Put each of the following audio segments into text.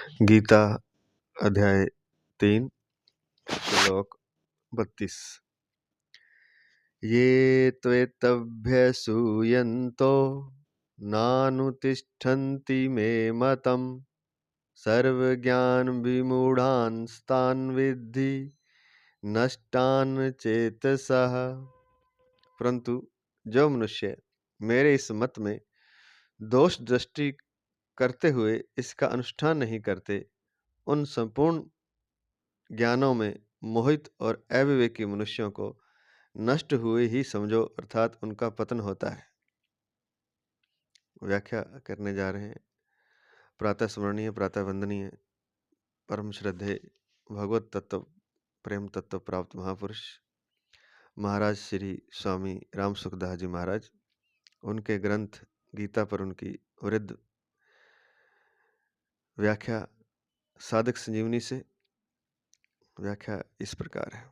गीता अध्याय 3 श्लोक 32। ये त्वेतभ्यसूयन्तो नानुतिष्ठन्ति मे मतम् सर्वज्ञान विमूढ़ांस्तान् विद्धि नष्टान चेतसः। परंतु जो मनुष्य मेरे इस मत में दोष दृष्टि करते हुए इसका अनुष्ठान नहीं करते, उन संपूर्ण ज्ञानों में मोहित और अविवेकी मनुष्यों को नष्ट हुए ही समझो, अर्थात उनका पतन होता है। व्याख्या करने जा रहे हैं। प्रातः स्मरणीय, प्रातः वंदनीय, परम श्रद्धेय भगवत तत्व प्रेम तत्व प्राप्त महापुरुष महाराज श्री स्वामी राम सुखदास जी महाराज, उनके ग्रंथ गीता पर उनकी वृद्ध व्याख्या साधक संजीवनी से व्याख्या इस प्रकार है।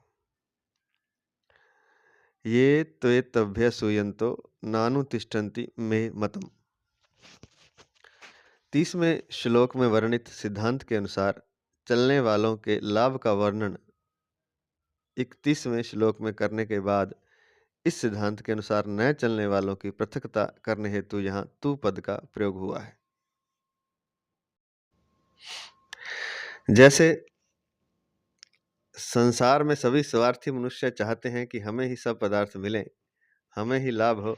ये त्वेतभ्यसूयन्तो नानुतिष्ठन्ति मे मतम्। 30वें श्लोक में वर्णित सिद्धांत के अनुसार चलने वालों के लाभ का वर्णन 31वें श्लोक में करने के बाद इस सिद्धांत के अनुसार न चलने वालों की पृथकता करने हेतु यहाँ तू पद का प्रयोग हुआ है। जैसे संसार में सभी स्वार्थी मनुष्य चाहते हैं कि हमें ही सब पदार्थ मिले, हमें ही लाभ हो,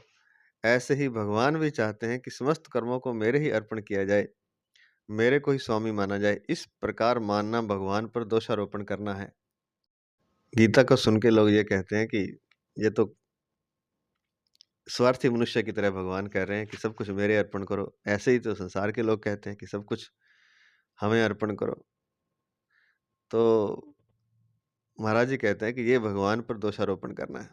ऐसे ही भगवान भी चाहते हैं कि समस्त कर्मों को मेरे ही अर्पण किया जाए, मेरे को ही स्वामी माना जाए। इस प्रकार मानना भगवान पर दोषारोपण करना है। गीता को सुन के लोग ये कहते हैं कि ये तो स्वार्थी मनुष्य की तरह भगवान कह रहे हैं कि सब कुछ मेरे अर्पण करो। ऐसे ही तो संसार के लोग कहते हैं कि सब कुछ हमें अर्पण करो। तो महाराज जी कहते हैं कि ये भगवान पर दोषारोपण करना है।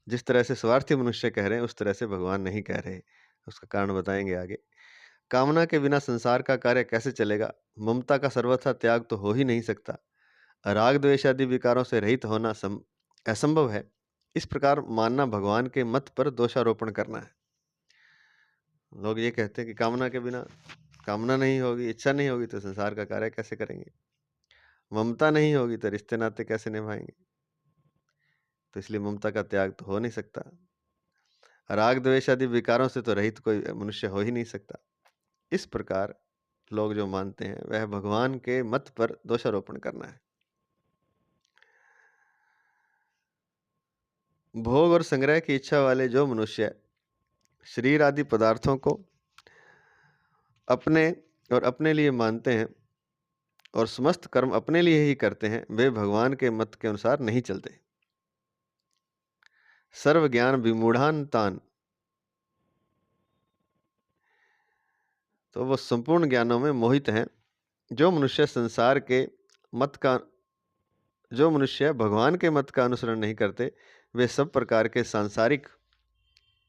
जिस तरह से स्वार्थी मनुष्य कह रहे हैं उस तरह से भगवान नहीं कह रहे। उसका कारण बताएंगे आगे। कामना के बिना संसार का कार्य कैसे चलेगा? ममता का सर्वथा त्याग तो हो ही नहीं सकता। राग द्वेष आदि विकारों से रहित होना असंभव है। इस प्रकार मानना भगवान के मत पर दोषारोपण करना है। लोग ये कहते हैं कि कामना के बिना, कामना नहीं होगी, इच्छा नहीं होगी तो संसार का कार्य कैसे करेंगे, ममता नहीं होगी तो रिश्ते नाते कैसे निभाएंगे, तो इसलिए ममता का त्याग तो हो नहीं सकता। राग द्वेष आदि विकारों से तो रहित कोई मनुष्य हो ही नहीं सकता। इस प्रकार लोग जो मानते हैं वह भगवान के मत पर दोषारोपण करना है। भोग और संग्रह की इच्छा वाले जो मनुष्य शरीर आदि पदार्थों को अपने और अपने लिए मानते हैं और समस्त कर्म अपने लिए ही करते हैं, वे भगवान के मत के अनुसार नहीं चलते। सर्व ज्ञान विमूढ़ांतान, तो वो संपूर्ण ज्ञानों में मोहित हैं। जो मनुष्य संसार के मत का, जो मनुष्य भगवान के मत का अनुसरण नहीं करते, वे सब प्रकार के सांसारिक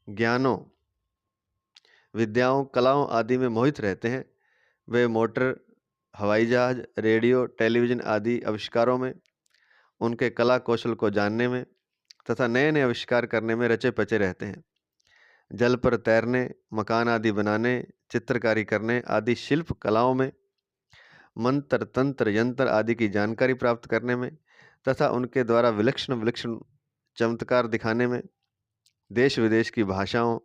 ज्ञानों, विद्याओं, कलाओं आदि में मोहित रहते हैं। वे मोटर, हवाई जहाज, रेडियो, टेलीविजन आदि आविष्कारों में, उनके कला कौशल को जानने में तथा नए नए आविष्कार करने में रचे पचे रहते हैं। जल पर तैरने, मकान आदि बनाने, चित्रकारी करने आदि शिल्प कलाओं में, मंत्र, तंत्र, यंत्र आदि की जानकारी प्राप्त करने में तथा उनके द्वारा विलक्षण विलक्षण चमत्कार दिखाने में, देश विदेश की भाषाओं,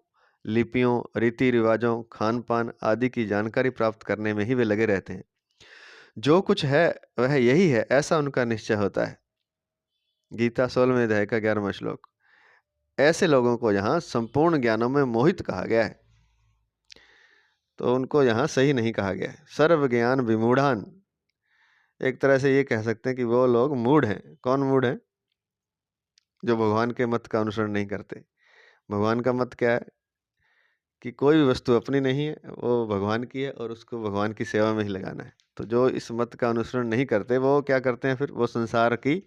लिपियों, रीति रिवाजों, खान पान आदि की जानकारी प्राप्त करने में ही वे लगे रहते हैं। जो कुछ है वह यही है, ऐसा उनका निश्चय होता है। गीता 16वें अध्याय का 11वां श्लोक। ऐसे लोगों को यहाँ संपूर्ण ज्ञानों में मोहित कहा गया है, तो उनको यहाँ सही नहीं कहा गया है। सर्व ज्ञान विमूढ़ान, एक तरह से ये कह सकते हैं कि वो लोग मूढ़ हैं। कौन मूढ़ है? जो भगवान के मत का अनुसरण नहीं करते। भगवान का मत क्या है कि कोई भी वस्तु अपनी नहीं है, वो भगवान की है और उसको भगवान की सेवा में ही लगाना है। तो जो इस मत का अनुसरण नहीं करते वो क्या करते हैं? फिर वो संसार की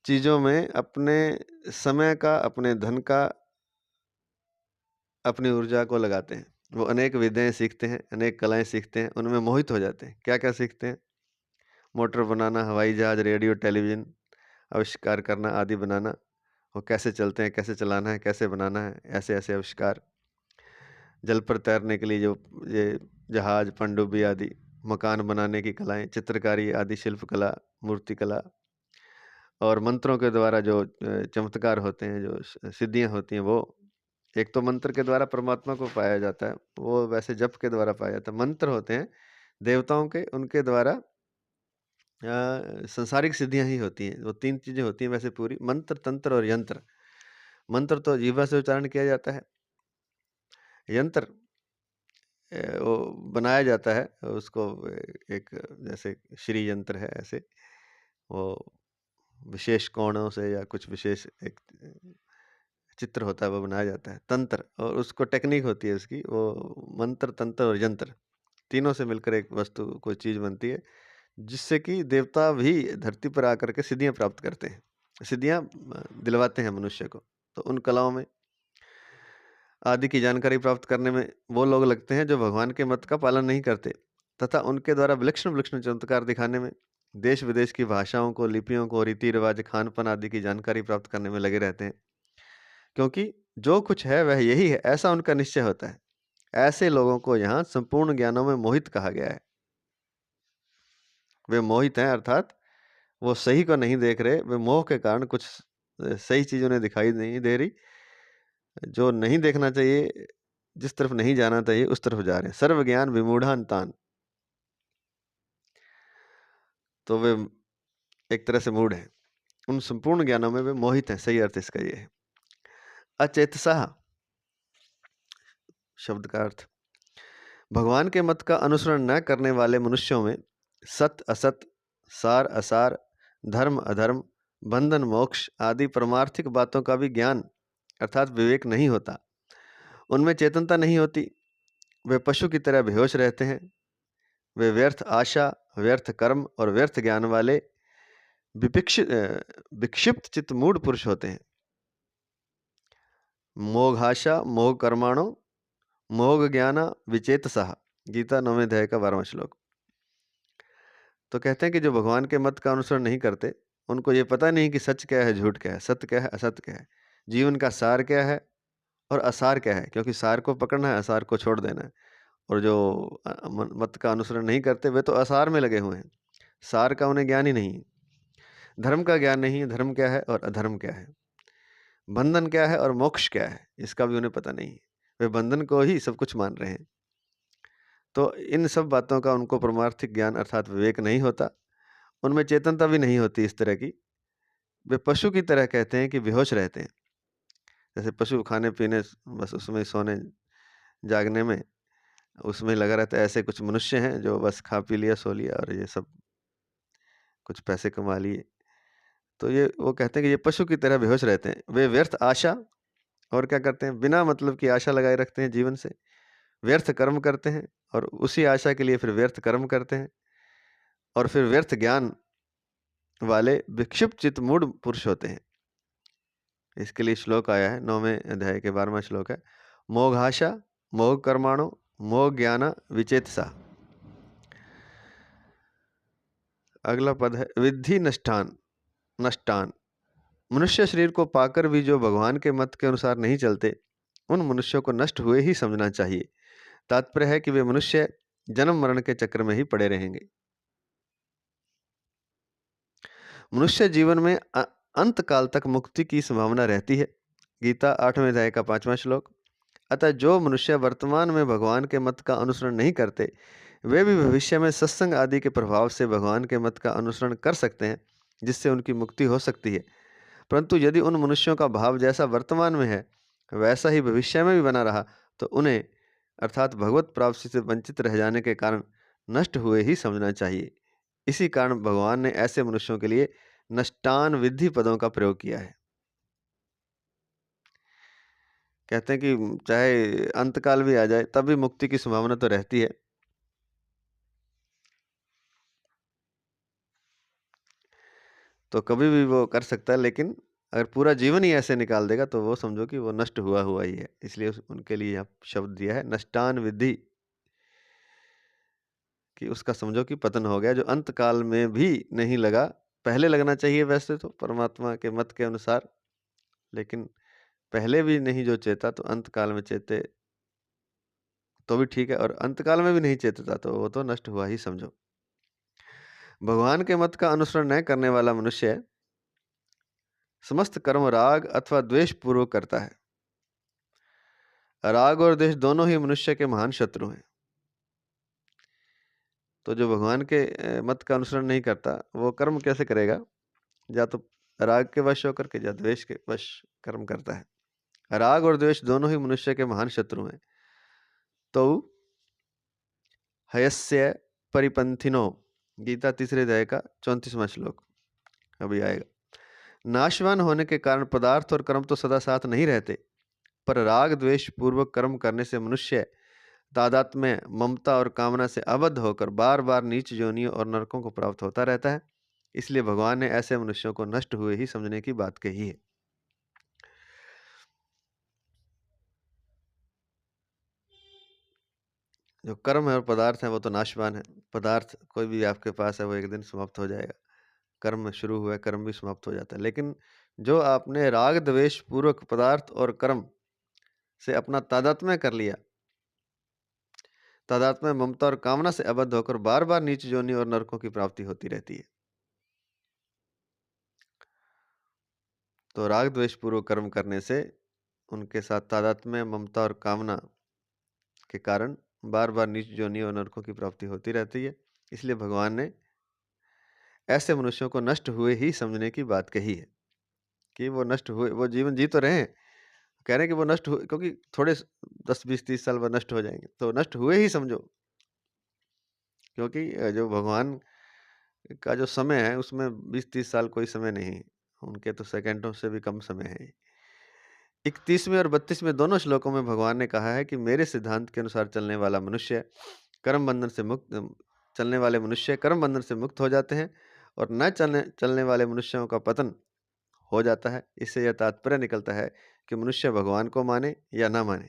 चीज़ों में अपने समय का, अपने धन का, अपनी ऊर्जा को लगाते हैं। वो अनेक विद्याएं सीखते हैं, अनेक कलाएं सीखते हैं, उनमें मोहित हो जाते हैं। क्या क्या सीखते हैं? मोटर बनाना, हवाई जहाज, रेडियो, टेलीविज़न आविष्कार करना आदि बनाना। वो कैसे चलते हैं, कैसे चलाना है, कैसे बनाना है, ऐसे ऐसे आविष्कार। जल पर तैरने के लिए जो ये जहाज, पनडुब्बी आदि, मकान बनाने की कलाएँ, चित्रकारी आदि शिल्पकला, मूर्तिकला और मंत्रों के द्वारा जो चमत्कार होते हैं, जो सिद्धियाँ होती हैं, वो एक तो मंत्र के द्वारा परमात्मा को पाया जाता है, वो वैसे जप के द्वारा पाया जाता है। मंत्र होते हैं देवताओं के, उनके द्वारा सांसारिक सिद्धियाँ ही होती हैं। वो 3 चीज़ें होती हैं वैसे पूरी मंत्र, तंत्र और यंत्र। मंत्र तो जीवा से उच्चारण किया जाता है। यंत्र वो बनाया जाता है, उसको एक जैसे श्री यंत्र है ऐसे, वो विशेष कोणों से या कुछ विशेष एक चित्र होता है, वो बनाया जाता है। तंत्र और उसको टेक्निक होती है उसकी, वो मंत्र, तंत्र और यंत्र तीनों से मिलकर एक वस्तु, कोई चीज़ बनती है, जिससे कि देवता भी धरती पर आकर के सिद्धियाँ प्राप्त करते हैं। सिद्धियाँ दिलवाते हैं मनुष्य को। तो उन कलाओं में आदि की जानकारी प्राप्त करने में वो लोग लगते हैं जो भगवान के मत का पालन नहीं करते, तथा उनके द्वारा विलक्षण-विलक्षण चमत्कार दिखाने में, देश-विदेश की भाषाओं को, लिपियों को, रीति-रिवाज, खान-पान आदि की जानकारी प्राप्त करने में लगे रहते हैं। क्योंकि जो कुछ है वह यही है, ऐसा उनका निश्चय होता है। ऐसे लोगों को यहाँ संपूर्ण ज्ञानों में मोहित कहा गया है। वे मोहित हैं, अर्थात वो सही को नहीं देख रहे, वे मोह के कारण कुछ सही चीज़ उन्हें दिखाई नहीं दे रही। जो नहीं देखना चाहिए, जिस तरफ नहीं जाना चाहिए, उस तरफ जा रहे हैं। सर्व ज्ञान विमूढ़ान तान। तो वे एक तरह से मूढ़ हैं। उन संपूर्ण ज्ञानों में वे मोहित हैं, सही अर्थ इसका ये है। अचेतसः शब्द का अर्थ भगवान के मत का अनुसरण न करने वाले मनुष्यों में सत असत, सार असार, धर्म अधर्म, बंधन मोक्ष आदि परमार्थिक बातों का भी ज्ञान अर्थात विवेक नहीं होता। उनमें चेतनता नहीं होती। वे पशु की तरह बेहोश रहते हैं। वे व्यर्थ आशा, व्यर्थ कर्म और व्यर्थ ज्ञान वाले विक्षिप्त चित्त मूढ़ पुरुष होते हैं। मोघाशा मोह कर्माणो मोह ज्ञान विचेतसः। गीता 9वें अध्याय का 12वां श्लोक। तो कहते हैं कि जो भगवान के मत का अनुसरण नहीं करते, उनको ये पता नहीं कि सच क्या है, झूठ क्या है, सत्य क्या है, असत्य क्या है, जीवन का सार क्या है और असार क्या है। क्योंकि सार को पकड़ना है, असार को छोड़ देना है। और जो मत का अनुसरण नहीं करते, वे तो असार में लगे हुए हैं। सार का उन्हें ज्ञान ही नहीं है। धर्म का ज्ञान नहीं है, धर्म क्या है और अधर्म क्या है, बंधन क्या है और मोक्ष क्या है, इसका भी उन्हें पता नहीं है। वे बंधन को ही सब कुछ मान रहे हैं। तो इन सब बातों का उनको परमार्थिक ज्ञान अर्थात विवेक नहीं होता। उनमें चेतनता भी नहीं होती इस तरह की। वे पशु की तरह कहते हैं कि बेहोश रहते हैं। जैसे पशु खाने पीने, बस उसमें सोने जागने में उसमें लगा रहता है, ऐसे कुछ मनुष्य हैं जो बस खा पी लिया, सो लिया और ये सब कुछ पैसे कमा लिए। तो ये वो कहते हैं कि ये पशु की तरह बेहोश रहते हैं। वे व्यर्थ आशा और क्या करते हैं, बिना मतलब की आशा लगाए रखते हैं जीवन से। व्यर्थ कर्म करते हैं और उसी आशा के लिए फिर व्यर्थ कर्म करते हैं और फिर व्यर्थ ज्ञान वाले विक्षिप्त चित्त मूढ़ पुरुष होते हैं। इसके लिए श्लोक आया है, 9वें अध्याय के 12वां श्लोक है। मोघाशा मोह कर्माणो मोह ज्ञान विचेतसा। अगला पद है विद्धि नष्टान। नष्टान मनुष्य शरीर को पाकर भी जो भगवान के मत के अनुसार नहीं चलते, उन मनुष्यों को नष्ट हुए ही समझना चाहिए। तात्पर्य है कि वे मनुष्य जन्म मरण के चक्र में ही पड़े रहेंगे। मनुष्य जीवन में अंत काल तक मुक्ति की संभावना रहती है। गीता 8वें अध्याय का 5वां श्लोक। अतः जो मनुष्य वर्तमान में भगवान के मत का अनुसरण नहीं करते, वे भी भविष्य में सत्संग आदि के प्रभाव से भगवान के मत का अनुसरण कर सकते हैं, जिससे उनकी मुक्ति हो सकती है। परंतु यदि उन मनुष्यों का भाव जैसा वर्तमान में है वैसा ही भविष्य में भी बना रहा, तो उन्हें अर्थात भगवत प्राप्ति से वंचित रह जाने के कारण नष्ट हुए ही समझना चाहिए। इसी कारण भगवान ने ऐसे मनुष्यों के लिए नष्टान विधि पदों का प्रयोग किया है। कहते हैं कि चाहे अंतकाल भी आ जाए तब भी मुक्ति की संभावना तो रहती है। तो कभी भी वो कर सकता है, लेकिन अगर पूरा जीवन ही ऐसे निकाल देगा तो वो समझो कि वो नष्ट हुआ हुआ ही है। इसलिए उनके लिए यहाँ शब्द दिया है नष्टान विधि, कि उसका समझो कि पतन हो गया, जो अंत काल में भी नहीं लगा। पहले लगना चाहिए वैसे तो परमात्मा के मत के अनुसार, लेकिन पहले भी नहीं जो चेता, तो अंत काल में चेते तो भी ठीक है, और अंतकाल में भी नहीं चेतता तो वो तो नष्ट हुआ ही समझो। भगवान के मत का अनुसरण न करने वाला मनुष्य समस्त कर्म राग अथवा द्वेष पूर्वक करता है। राग और द्वेष दोनों ही मनुष्य के महान शत्रु हैं। तो जो भगवान के मत का अनुसरण नहीं करता वो कर्म कैसे करेगा? या तो राग के वश होकर के या द्वेष के वश कर्म करता है। राग और द्वेष दोनों ही मनुष्य के महान शत्रु हैं। तो हयस्य परिपंथिनो, गीता 3 अध्याय का 34वां श्लोक अभी आएगा। नाशवान होने के कारण पदार्थ और कर्म तो सदा साथ नहीं रहते, पर राग द्वेष पूर्वक कर्म करने से मनुष्य तादात्म्य, ममता और कामना से आबद्ध होकर बार बार नीच योनियों और नरकों को प्राप्त होता रहता है। इसलिए भगवान ने ऐसे मनुष्यों को नष्ट हुए ही समझने की बात कही है। जो कर्म है और पदार्थ है वो तो नाशवान है। पदार्थ कोई भी आपके पास है वो एक दिन समाप्त हो जाएगा। कर्म शुरू हुआ है, कर्म भी समाप्त हो जाता है। लेकिन जो आपने राग द्वेष पूर्वक पदार्थ और कर्म से अपना तादात्म्य कर लिया, तादात्म्य ममता और कामना से आबद्ध होकर बार बार नीच योनि और नरकों की प्राप्ति होती रहती है। तो राग द्वेष पूर्वक कर्म करने से उनके साथ तादात्म्य ममता और कामना के कारण बार बार नीच योनि और नरकों की प्राप्ति होती रहती है। इसलिए भगवान ने ऐसे मनुष्यों को नष्ट हुए ही समझने की बात कही है कि वो नष्ट हुए, वो जीवन जी तो रहे हैं, कह रहे हैं कि वो नष्ट हुए, क्योंकि थोड़े 10 20 30 साल बाद नष्ट हो जाएंगे, तो नष्ट हुए ही समझो। क्योंकि जो भगवान का जो समय है उसमें 20 30 साल कोई समय नहीं, उनके तो सेकंडों से भी कम समय है। 31वें और 32वें दोनों श्लोकों में भगवान ने कहा है कि मेरे सिद्धांत के अनुसार चलने वाला मनुष्य कर्म बंधन से मुक्त चलने वाले मनुष्य कर्म बंधन से मुक्त हो जाते हैं, और न चलने वाले मनुष्यों का पतन हो जाता है। इससे यह तात्पर्य निकलता है कि मनुष्य भगवान को माने या ना माने,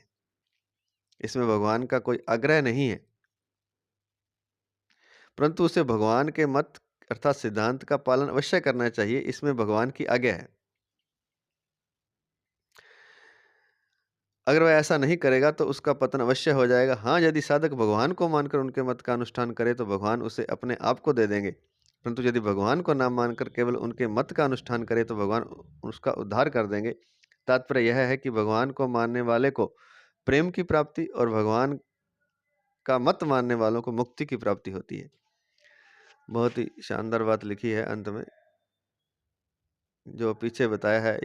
इसमें भगवान का कोई आग्रह नहीं है, परंतु उसे भगवान के मत अर्थात सिद्धांत का पालन अवश्य करना चाहिए, इसमें भगवान की आज्ञा है। अगर वह ऐसा नहीं करेगा तो उसका पतन अवश्य हो जाएगा। हाँ, यदि साधक भगवान को मानकर उनके मत का अनुष्ठान करे तो भगवान उसे अपने आप को दे देंगे, परंतु यदि भगवान को ना मानकर केवल उनके मत का अनुष्ठान करे तो भगवान उसका उद्धार कर देंगे। तात्पर्य यह है कि भगवान को मानने वाले को प्रेम की प्राप्ति और भगवान का मत मानने वालों को मुक्ति की प्राप्ति होती है। बहुत ही शानदार बात लिखी है अंत में, जो पीछे बताया है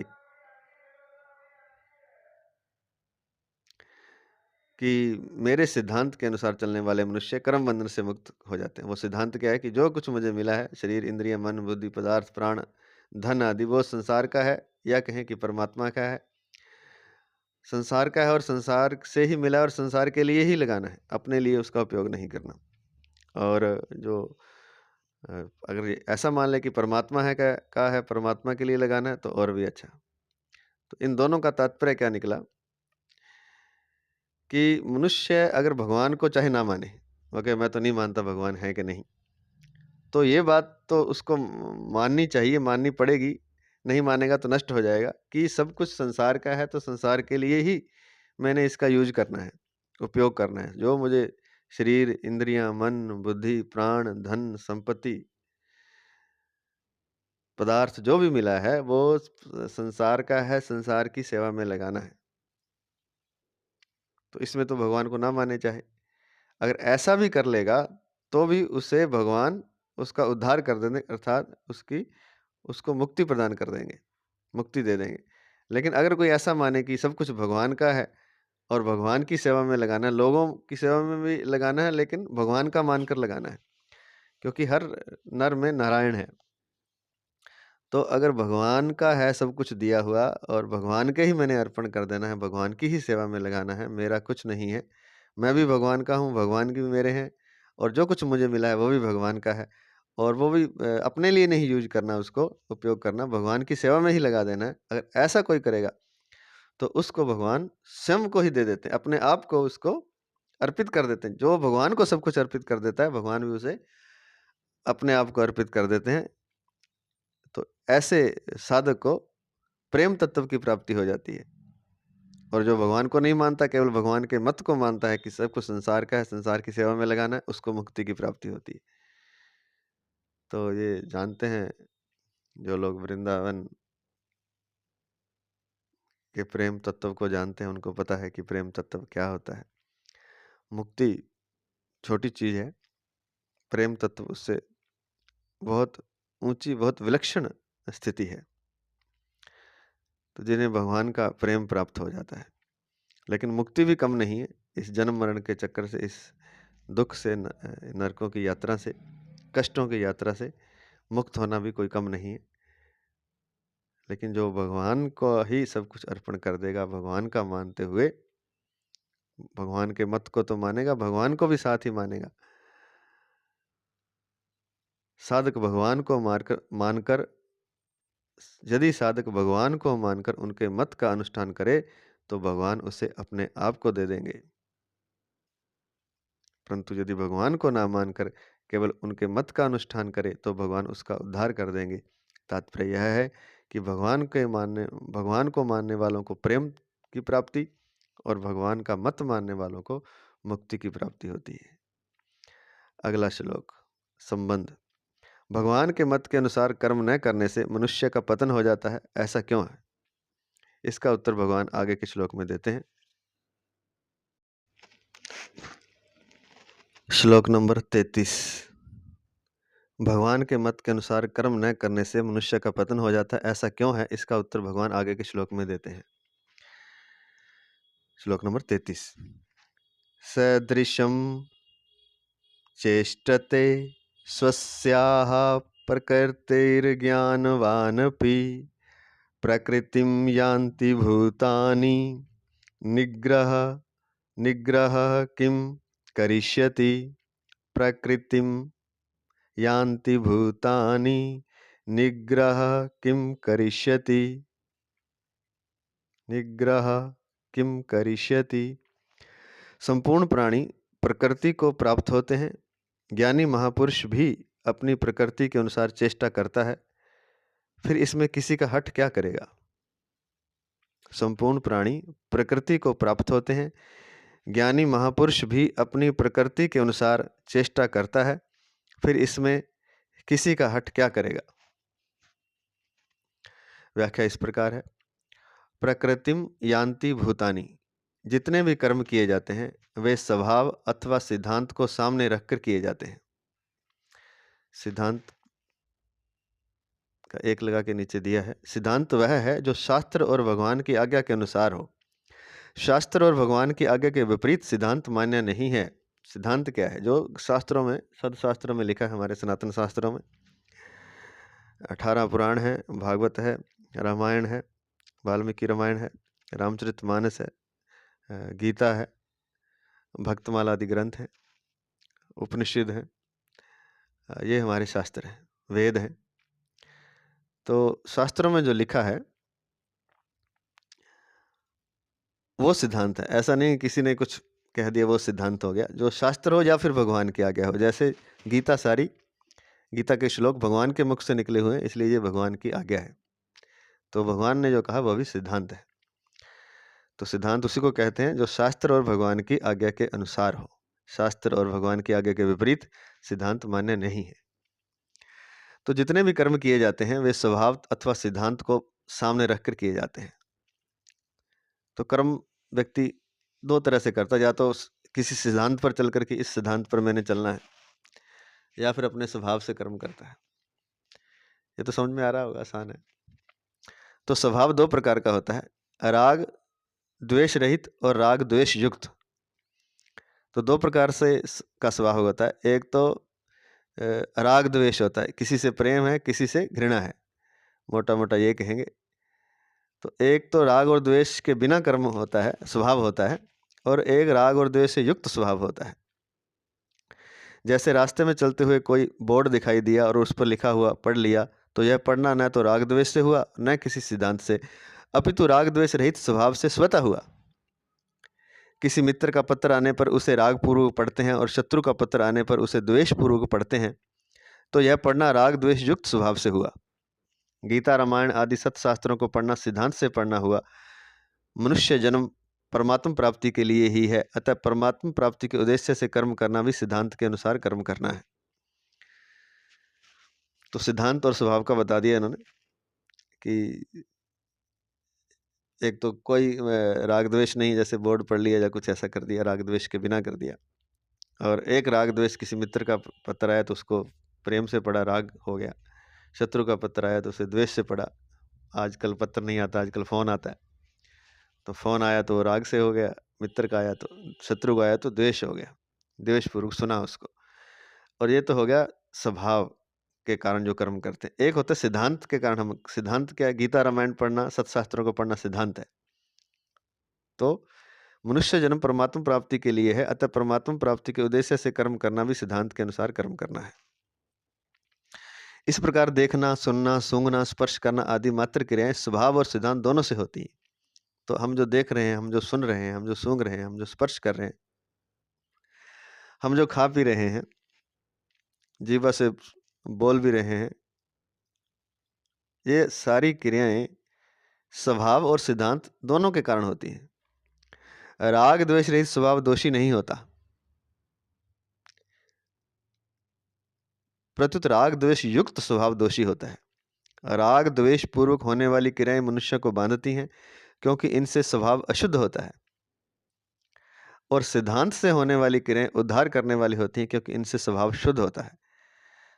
कि मेरे सिद्धांत के अनुसार चलने वाले मनुष्य कर्म बंधन से मुक्त हो जाते हैं। वो सिद्धांत क्या है कि जो कुछ मुझे मिला है, शरीर इंद्रिय मन बुद्धि पदार्थ प्राण धन आदि, वो संसार का है या कहें कि परमात्मा का है। संसार का है और संसार से ही मिला और संसार के लिए ही लगाना है, अपने लिए उसका उपयोग नहीं करना। और जो अगर ऐसा मान ले कि परमात्मा है का है, परमात्मा के लिए लगाना है, तो और भी अच्छा। तो इन दोनों का तात्पर्य क्या निकला कि मनुष्य अगर भगवान को चाहे ना माने, ओके मैं तो नहीं मानता भगवान है कि नहीं, तो ये बात तो उसको माननी चाहिए, माननी पड़ेगी। नहीं मानेगा तो नष्ट हो जाएगा कि सब कुछ संसार का है, तो संसार के लिए ही मैंने इसका यूज करना है, उपयोग करना है। जो मुझे शरीर इंद्रियां मन बुद्धि प्राण धन संपत्ति पदार्थ जो भी मिला है वो संसार का है, संसार की सेवा में लगाना है। तो इसमें तो भगवान को ना माने चाहे, अगर ऐसा भी कर लेगा तो भी उसे भगवान उसका उद्धार कर देंगे, अर्थात उसको मुक्ति प्रदान कर देंगे, मुक्ति दे देंगे। लेकिन अगर कोई ऐसा माने कि सब कुछ भगवान का है और भगवान की सेवा में लगाना है, लोगों की सेवा में भी लगाना है, लेकिन भगवान का मानकर लगाना है, क्योंकि हर नर में नारायण है। तो अगर भगवान का है सब कुछ दिया हुआ और भगवान के ही मैंने अर्पण कर देना है, भगवान की ही सेवा में लगाना है, मेरा कुछ नहीं है, मैं भी भगवान का हूँ, भगवान की भी मेरे हैं, और जो कुछ मुझे मिला है वो भी भगवान का है, और वो भी अपने लिए नहीं यूज करना, उसको उपयोग करना, भगवान की सेवा में ही लगा देना है। अगर ऐसा कोई करेगा तो उसको भगवान स्वयं को ही दे देते हैं, अपने आप को उसको अर्पित कर देते हैं। जो भगवान को सब कुछ अर्पित कर देता है, भगवान भी उसे अपने आप को अर्पित कर देते हैं। तो ऐसे साधक को प्रेम तत्व की प्राप्ति हो जाती है। और जो भगवान को नहीं मानता, केवल भगवान के मत को मानता है कि सब कुछ संसार का है, संसार की सेवा में लगाना है, उसको मुक्ति की प्राप्ति होती है। तो ये जानते हैं जो लोग वृंदावन के प्रेम तत्व को जानते हैं, उनको पता है कि प्रेम तत्व क्या होता है। मुक्ति छोटी चीज है, प्रेम तत्व उससे बहुत ऊंची, बहुत विलक्षण स्थिति है। तो जिन्हें भगवान का प्रेम प्राप्त हो जाता है। लेकिन मुक्ति भी कम नहीं है। इस जन्म मरण के चक्कर से, इस दुख से, नरकों की यात्रा से, कष्टों की यात्रा से मुक्त होना भी कोई कम नहीं है। लेकिन जो भगवान को ही सब कुछ अर्पण कर देगा, भगवान का मानते हुए, भगवान के मत को तो मानेगा, भगवान को भी साथ ही मानेगा। साधक भगवान को मानकर यदि साधक भगवान को मानकर उनके मत का अनुष्ठान करे तो भगवान उसे अपने आप को दे देंगे। परंतु यदि भगवान को ना मानकर केवल उनके मत का अनुष्ठान करे तो भगवान उसका उद्धार कर देंगे। तात्पर्य यह है कि भगवान को मानने वालों को प्रेम की प्राप्ति और भगवान का मत मानने वालों को मुक्ति की प्राप्ति होती है। अगला श्लोक, संबंध। भगवान के मत के अनुसार कर्म न करने से मनुष्य का पतन हो जाता है, ऐसा क्यों है? इसका उत्तर भगवान आगे के श्लोक में देते हैं। श्लोक नंबर 33। भगवान के मत के अनुसार कर्म न करने से मनुष्य का पतन हो जाता है, ऐसा क्यों है? इसका उत्तर भगवान आगे के श्लोक में देते हैं। श्लोक नंबर 33। सदृशं चेष्टते स्वस्याः प्रकृतिर्ज्ञानवानपि प्रकृतिं यान्ति भूतानि निग्रह किं करिष्यति। प्रकृतिं यान्ति भूतानि निग्रह किं करिष्यति। निग्रह किं करिष्यति। संपूर्ण प्राणी प्रकृति को प्राप्त होते हैं। ज्ञानी महापुरुष भी अपनी प्रकृति के अनुसार चेष्टा करता है, फिर इसमें किसी का हठ क्या करेगा? संपूर्ण प्राणी प्रकृति को प्राप्त होते हैं। ज्ञानी महापुरुष भी अपनी प्रकृति के अनुसार चेष्टा करता है, फिर इसमें किसी का हठ क्या करेगा? व्याख्या इस प्रकार है। प्रकृतिम यान्ति भूतानि, जितने भी कर्म किए जाते हैं वे स्वभाव अथवा सिद्धांत को सामने रखकर किए जाते हैं। सिद्धांत का एक लगा के नीचे दिया है। सिद्धांत वह है जो शास्त्र और भगवान की आज्ञा के अनुसार हो। शास्त्र और भगवान की आज्ञा के विपरीत सिद्धांत मान्य नहीं है। सिद्धांत क्या है? जो शास्त्रों में, सदशास्त्रों में लिखा है, हमारे सनातन शास्त्रों में 18 पुराण है, भागवत है, रामायण है, वाल्मीकि रामायण है, रामचरितमानस है, गीता है, भक्तमाला आदि ग्रंथ हैं, उपनिषद हैं, ये हमारे शास्त्र हैं, वेद हैं। तो शास्त्रों में जो लिखा है वो सिद्धांत है। ऐसा नहीं किसी ने कुछ कह दिया वो सिद्धांत हो गया। जो शास्त्र हो या फिर भगवान की आज्ञा हो, जैसे गीता, सारी गीता के श्लोक भगवान के मुख से निकले हुए हैं, इसलिए ये भगवान की आज्ञा है। तो भगवान ने जो कहा वह भी सिद्धांत है। तो सिद्धांत उसी को कहते हैं जो शास्त्र और भगवान की आज्ञा के अनुसार हो। शास्त्र और भगवान की आज्ञा के विपरीत सिद्धांत मान्य नहीं है। तो जितने भी कर्म किए जाते हैं वे स्वभाव अथवा सिद्धांत को सामने रखकर किए जाते हैं। तो कर्म व्यक्ति दो तरह से करता है, या तो किसी सिद्धांत पर चल करके इस सिद्धांत पर मैंने चलना है, या फिर अपने स्वभाव से कर्म करता है। ये तो समझ में आ रहा होगा, आसान है। तो स्वभाव दो प्रकार का होता है, राग द्वेष रहित और राग द्वेष युक्त। तो दो प्रकार से का स्वभाव होता है। एक तो राग द्वेष होता है, किसी से प्रेम है, किसी से घृणा है, मोटा मोटा ये कहेंगे। तो एक तो राग और द्वेष के बिना कर्म होता है, स्वभाव होता है, और एक राग और द्वेष से युक्त स्वभाव होता है। जैसे रास्ते में चलते हुए कोई बोर्ड दिखाई दिया और उस पर लिखा हुआ पढ़ लिया, तो यह पढ़ना न तो राग द्वेष से हुआ, न किसी सिद्धांत से, अपितु राग द्वेष रहित स्वभाव से स्वतः हुआ। किसी मित्र का पत्र आने पर उसे राग पूर्वक पढ़ते हैं और शत्रु का पत्र आने पर उसे द्वेष पूर्वक पढ़ते हैं, तो यह पढ़ना राग द्वेष युक्त स्वभाव से हुआ। गीता, रामायण आदि सत शास्त्रों को पढ़ना सिद्धांत से पढ़ना हुआ। मनुष्य जन्म परमात्म प्राप्ति के लिए ही है, अतः परमात्म प्राप्ति के उद्देश्य से कर्म करना भी सिद्धांत के अनुसार कर्म करना है। तो सिद्धांत और स्वभाव का बता दिया इन्होंने कि एक तो कोई राग द्वेष नहीं, जैसे बोर्ड पढ़ लिया या कुछ ऐसा कर दिया, राग द्वेष के बिना कर दिया। और एक राग द्वेष, किसी मित्र का पत्र आया तो उसको प्रेम से पढ़ा, राग हो गया। शत्रु का पत्र आया तो उसे द्वेष से पढ़ा। आजकल पत्र नहीं आता, आजकल फ़ोन आता है, तो फ़ोन आया तो राग से हो गया, मित्र का आया तो, शत्रु का आया तो द्वेष हो गया, द्वेषपूर्वक सुना उसको। और ये तो हो गया स्वभाव के कारण जो कर्म करते हैं। एक होता है सिद्धांत के कारण। हम सिद्धांत क्या है? गीता रामायण पढ़ना, सत्शास्त्रों को पढ़ना सिद्धांत है। तो मनुष्य जन्म परमात्मा प्राप्ति के लिए है, अतः परमात्मा प्राप्ति के उद्देश्य से कर्म करना भी सिद्धांत के अनुसार कर्म करना है। इस प्रकार देखना, सुनना, सूंघना, स्पर्श करना आदि मात्र क्रियाएं स्वभाव और सिद्धांत दोनों से होती हैं। तो हम जो देख रहे हैं, हम जो सुन रहे हैं, हम जो सूंघ रहे हैं, हम जो स्पर्श कर रहे हैं, हम जो खा पी रहे हैं, जीवा से बोल भी रहे हैं, ये सारी क्रियाएं स्वभाव और सिद्धांत दोनों के कारण होती हैं। राग द्वेष रहित स्वभाव दोषी नहीं होता, प्रत्युत राग द्वेष युक्त स्वभाव दोषी होता है। राग द्वेष पूर्वक होने वाली क्रियाएं मनुष्य को बांधती हैं, क्योंकि इनसे स्वभाव अशुद्ध होता है। और सिद्धांत से होने वाली क्रियाएं उद्धार करने वाली होती हैं, क्योंकि इनसे स्वभाव शुद्ध होता है।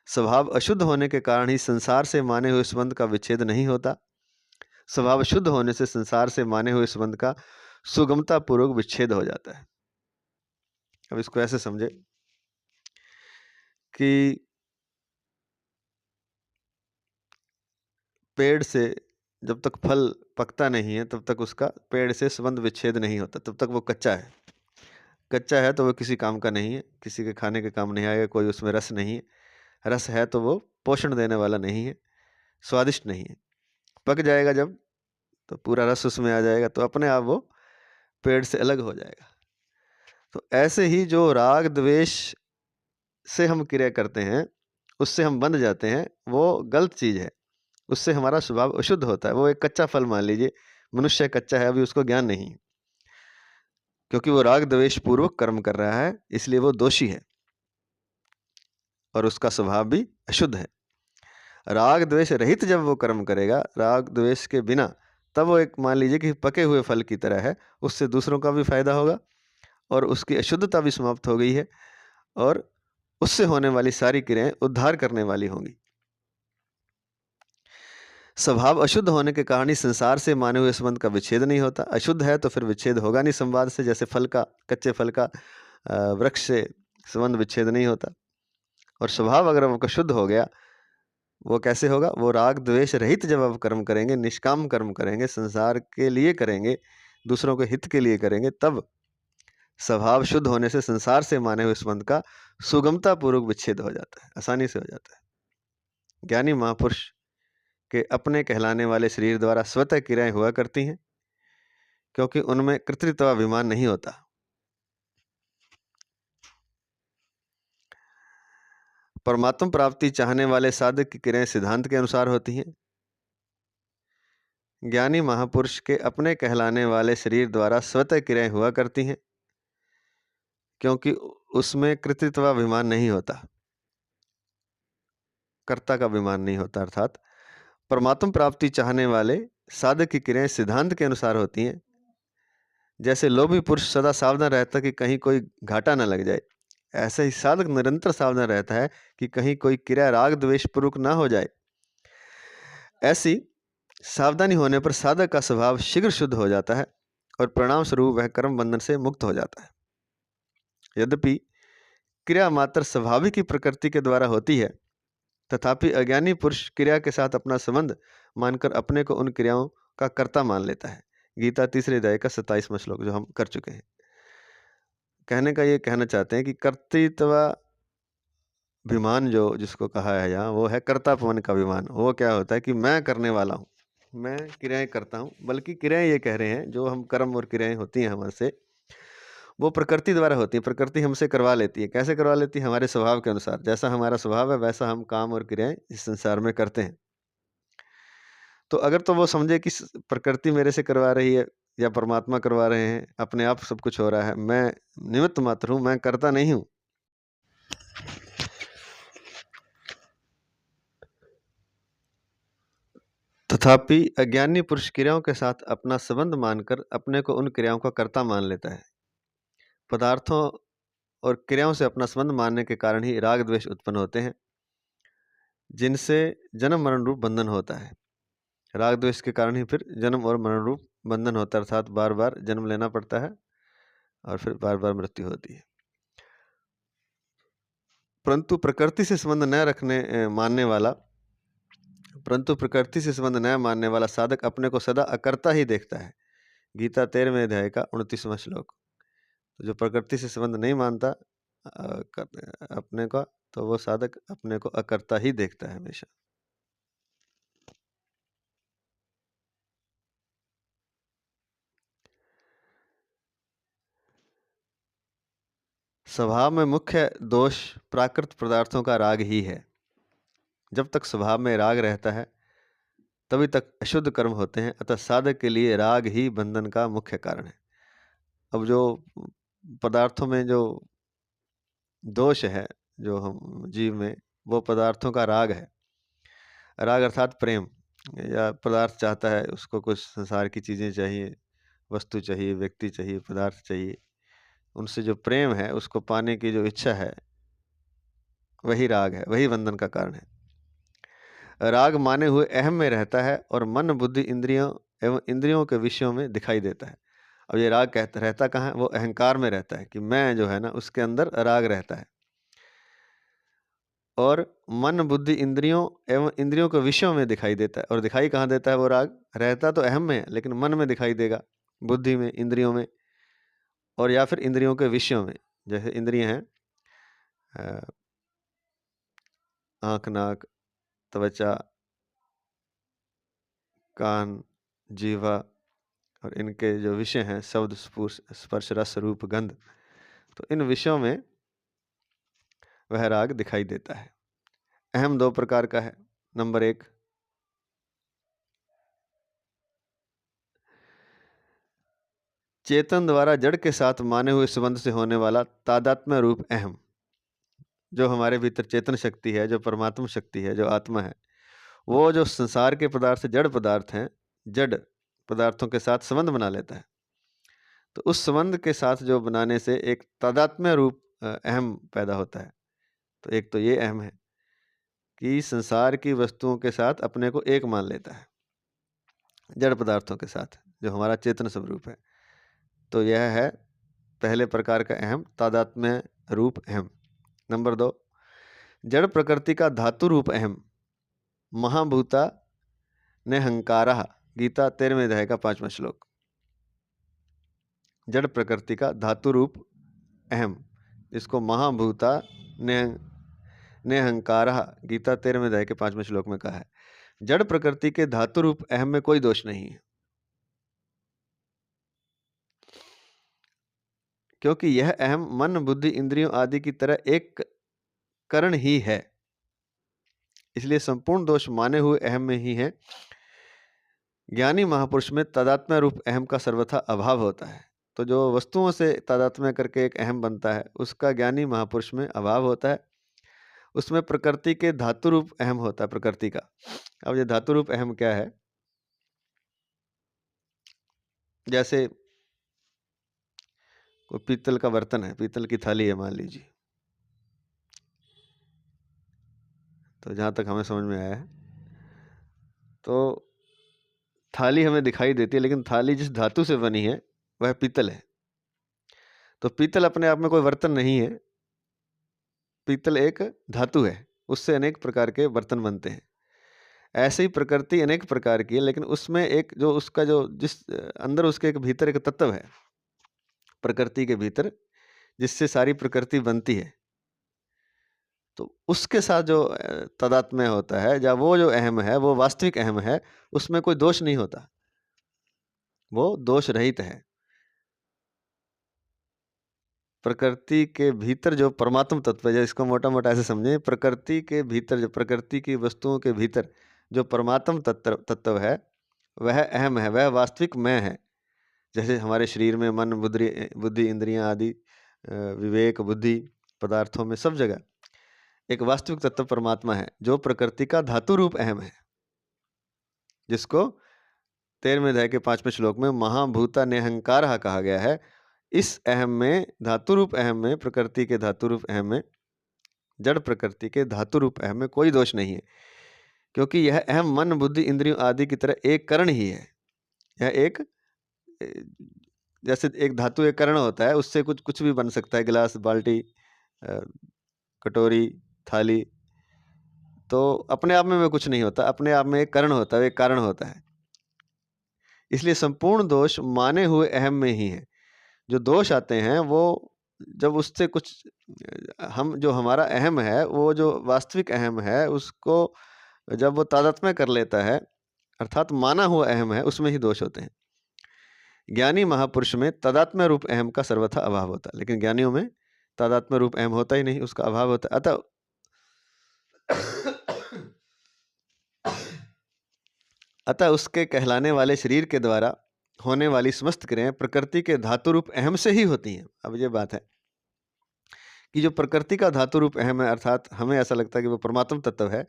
स्वभाव अशुद्ध होने के कारण ही संसार से माने हुए संबंध का विच्छेद नहीं होता। स्वभाव शुद्ध होने से संसार से माने हुए संबंध का सुगमता पूर्वक विच्छेद हो जाता है। अब इसको ऐसे समझे कि पेड़ से जब तक फल पकता नहीं है, तब तक उसका पेड़ से संबंध विच्छेद नहीं होता, तब तक वो कच्चा है। कच्चा है तो वो किसी काम का नहीं है, किसी के खाने के काम नहीं आएगा, कोई उसमें रस नहीं है। रस है तो वो पोषण देने वाला नहीं है, स्वादिष्ट नहीं है। पक जाएगा जब, तो पूरा रस उसमें आ जाएगा, तो अपने आप वो पेड़ से अलग हो जाएगा। तो ऐसे ही जो राग द्वेष से हम क्रिया करते हैं, उससे हम बंध जाते हैं, वो गलत चीज़ है। उससे हमारा स्वभाव अशुद्ध होता है। वो एक कच्चा फल मान लीजिए, मनुष्य कच्चा है, अभी उसको ज्ञान नहीं है, क्योंकि वो राग द्वेष पूर्वक कर्म कर रहा है, इसलिए वो दोषी है और उसका स्वभाव भी अशुद्ध है। राग द्वेष रहित जब वो कर्म करेगा, राग द्वेष के बिना, तब वो एक मान लीजिए कि पके हुए फल की तरह है। उससे दूसरों का भी फायदा होगा और उसकी अशुद्धता भी समाप्त हो गई है, और उससे होने वाली सारी क्रियाएं उद्धार करने वाली होंगी। स्वभाव अशुद्ध होने के कारण ही संसार से माने हुए संबंध का विच्छेद नहीं होता। अशुद्ध है तो फिर विच्छेद होगा नहीं संवाद से, जैसे फल का, कच्चे फल का वृक्ष से संबंध विच्छेद नहीं होता। और स्वभाव अगर आपका शुद्ध हो गया, वो कैसे होगा? वो राग द्वेष रहित जब आप कर्म करेंगे, निष्काम कर्म करेंगे, संसार के लिए करेंगे, दूसरों के हित के लिए करेंगे, तब स्वभाव शुद्ध होने से संसार से माने हुए संबंध का सुगमता पूर्वक विच्छेद हो जाता है, आसानी से हो जाता है। ज्ञानी महापुरुष के अपने कहलाने वाले शरीर द्वारा स्वतः क्रियाएं हुआ करती हैं, क्योंकि उनमें कृत्रित्वाभिमान नहीं होता। परमात्म प्राप्ति चाहने वाले साधक की क्रियाएं सिद्धांत के अनुसार होती हैं। ज्ञानी महापुरुष के अपने कहलाने वाले शरीर द्वारा स्वतः क्रियाएं हुआ करती हैं, क्योंकि उसमें कृत्रित्वाभिमान नहीं होता, कर्ता का अभिमान नहीं होता। अर्थात परमात्म प्राप्ति चाहने वाले साधक की क्रियाएं सिद्धांत के अनुसार होती हैं। जैसे लोभी पुरुष सदा सावधान रहता है कि कहीं कोई घाटा न लग जाए, ऐसे ही साधक निरंतर सावधान रहता है कि कहीं कोई क्रिया राग द्वेष पूर्वक न हो जाए। ऐसी सावधानी होने पर साधक का स्वभाव शीघ्र शुद्ध हो जाता है और परिणाम स्वरूप वह कर्म बंधन से मुक्त हो जाता है। यद्यपि क्रिया मात्र स्वाभाविक ही प्रकृति के द्वारा होती है, तथापि अज्ञानी पुरुष क्रिया के साथ अपना संबंध मानकर अपने को उन क्रियाओं का कर्ता मान लेता है। गीता 3 अध्याय का 27वां श्लोक जो हम कर चुके हैं। कहने का ये कहना चाहते हैं कि कर्तृत्वाभिमान जो जिसको कहा है यहाँ, वो है कर्तापन का अभिमान। वो क्या होता है कि मैं करने वाला हूँ, मैं क्रियाएं करता हूँ। बल्कि क्रियाएं ये कह रहे हैं, जो हम कर्म और क्रियाएं होती हैं हमारे से, वो प्रकृति द्वारा होती है। प्रकृति हमसे करवा लेती है। कैसे करवा लेती है? हमारे स्वभाव के अनुसार। जैसा हमारा स्वभाव है वैसा हम काम और क्रियाएं इस संसार में करते हैं। तो अगर तो वो समझे कि प्रकृति मेरे से करवा रही है, या परमात्मा करवा रहे हैं, अपने आप सब कुछ हो रहा है, मैं निमित्त मात्र हूँ, मैं करता नहीं हूँ। तथापि अज्ञानी पुरुष क्रियाओं के साथ अपना संबंध मानकर अपने को उन क्रियाओं का कर्ता मान लेता है। पदार्थों और क्रियाओं से अपना संबंध मानने के कारण ही राग द्वेष उत्पन्न होते हैं, जिनसे जन्म मरण रूप बंधन होता है। राग द्वेष के कारण ही फिर जन्म और मरण रूप बंधन होता है, अर्थात बार बार जन्म लेना पड़ता है और फिर बार बार मृत्यु होती है। परंतु प्रकृति से संबंध न रखने मानने वाला परंतु प्रकृति से संबंध न मानने वाला साधक अपने को सदा अकर्ता ही देखता है। गीता 13वें अध्याय का 29वां श्लोक। तो जो प्रकृति से संबंध नहीं मानता अपने का, तो वो साधक अपने को अकर्ता ही देखता है हमेशा। स्वभाव में मुख्य दोष प्राकृत पदार्थों का राग ही है। जब तक स्वभाव में राग रहता है तभी तक अशुद्ध कर्म होते हैं, अतः साधक के लिए राग ही बंधन का मुख्य कारण है। अब जो पदार्थों में जो दोष है जो हम जीव में, वो पदार्थों का राग है। राग अर्थात प्रेम, या पदार्थ चाहता है, उसको कुछ संसार की चीज़ें चाहिए, वस्तु चाहिए, व्यक्ति चाहिए, पदार्थ चाहिए, उनसे जो प्रेम है, उसको पाने की जो इच्छा है, वही राग है, वही बंधन का कारण है। राग माने हुए अहम में रहता है और मन बुद्धि इंद्रियों एवं इंद्रियों के विषयों में दिखाई देता है। अब ये राग कहता रहता कहाँ है? वो अहंकार में रहता है कि मैं जो है ना, उसके अंदर राग रहता है। और मन बुद्धि इंद्रियों एवं इंद्रियों के विषयों में दिखाई देता है। और दिखाई कहाँ देता है वो राग? रहता तो अहम में है, लेकिन मन में दिखाई देगा, बुद्धि में, इंद्रियों में, और या फिर इंद्रियों के विषयों में। जैसे इंद्रियां हैं आँख, नाक, त्वचा, कान, जीवा, और इनके जो विषय हैं शब्द, स्पर्श, रस, रूप, गंध, तो इन विषयों में वह राग दिखाई देता है। अहम दो प्रकार का है। नंबर 1, चेतन द्वारा जड़ के साथ माने हुए संबंध से होने वाला तादात्म्य रूप अहम। जो हमारे भीतर चेतन शक्ति है, जो परमात्मा शक्ति है, जो आत्मा है, वो जो संसार के पदार्थ, जड़ पदार्थ हैं, जड़ पदार्थों के साथ संबंध बना लेता है। तो उस संबंध के साथ जो बनाने से एक तादात्म्य रूप अहम पैदा होता है। तो एक तो ये अहम है कि संसार की वस्तुओं के साथ अपने को एक मान लेता है, जड़ पदार्थों के साथ, जो हमारा चेतन स्वरूप है। तो यह है पहले प्रकार का अहम, तादात्म्य रूप अहम। नंबर 2, जड़ प्रकृति का धातु रूप अहम, महाभूता ने हंकारा, गीता 13वें अध्याय का 5वां श्लोक। जड़ प्रकृति का धातु रूप अहम, इसको महाभूता ने हंकारा, गीता 13वें अध्याय के 5वें श्लोक में कहा है। जड़ प्रकृति के धातु रूप अहम में कोई दोष नहीं है, क्योंकि यह अहम मन बुद्धि इंद्रियों आदि की तरह एक करण ही है। इसलिए संपूर्ण दोष माने हुए अहम में ही है। ज्ञानी महापुरुष में तादात्म्य रूप अहम का सर्वथा अभाव होता है। तो जो वस्तुओं से तादात्म्य करके एक अहम बनता है, उसका ज्ञानी महापुरुष में अभाव होता है। उसमें प्रकृति के धातु रूप अहम होता है, प्रकृति का। अब ये धातु रूप अहम क्या है? जैसे कोई पीतल का बर्तन है, पीतल की थाली है मान लीजिए, तो जहाँ तक हमें समझ में आया है, तो थाली हमें दिखाई देती है, लेकिन थाली जिस धातु से बनी है वह पीतल है। तो पीतल अपने आप में कोई बर्तन नहीं है, पीतल एक धातु है, उससे अनेक प्रकार के बर्तन बनते हैं। ऐसे ही प्रकृति अनेक प्रकार की है, लेकिन उसमें एक जो उसका जो जिस अंदर उसके एक भीतर एक तत्व है प्रकृति के भीतर, जिससे सारी प्रकृति बनती है, तो उसके साथ जो तादात्म्य होता है, या वो जो अहम है, वो वास्तविक अहम है, उसमें कोई दोष नहीं होता, वो दोष रहित है। प्रकृति के भीतर जो परमात्म तत्व है, इसको मोटा मोटा ऐसे समझें, प्रकृति के भीतर जो प्रकृति की वस्तुओं के भीतर जो परमात्म तत्व है, वह अहम है, वह वास्तविक मैं है। जैसे हमारे शरीर में मन, बुद्धि, इंद्रियां आदि, विवेक, बुद्धि, पदार्थों में सब जगह एक वास्तविक तत्व परमात्मा है, जो प्रकृति का धातु रूप अहम है, जिसको 13वें अध्याय के 5वें श्लोक में महाभूता निहंकार कहा गया है। इस अहम में, धातु रूप अहम में, प्रकृति के धातु रूप अहम में, जड़ प्रकृति के धातु रूप अहम में कोई दोष नहीं है, क्योंकि यह अहम मन, बुद्धि, इंद्रियों आदि की तरह एक करण ही है। यह एक, जैसे एक धातु एक करण होता है, उससे कुछ भी बन सकता है, गिलास, बाल्टी, कटोरी, थाली, तो अपने आप में कुछ नहीं होता, अपने आप में एक करण होता है, एक कारण होता है। इसलिए संपूर्ण दोष माने हुए अहम में ही है। जो दोष आते हैं वो जब उससे कुछ, हम जो हमारा अहम है, वो जो वास्तविक अहम है, उसको जब वो तादात्म्य कर लेता है, अर्थात माना हुआ अहम है, उसमें ही दोष होते हैं। ज्ञानी महापुरुष में तादात्म्य रूप अहम का सर्वथा अभाव होता है, लेकिन ज्ञानियों में तादात्म्य रूप अहम होता ही नहीं, उसका अभाव होता है। अतः उसके कहलाने वाले शरीर के द्वारा होने वाली समस्त क्रियाएं प्रकृति के धातु रूप अहम से ही होती हैं। अब ये बात है कि जो प्रकृति का धातु रूप अहम है, अर्थात हमें ऐसा लगता है कि वो परमात्म तत्व है,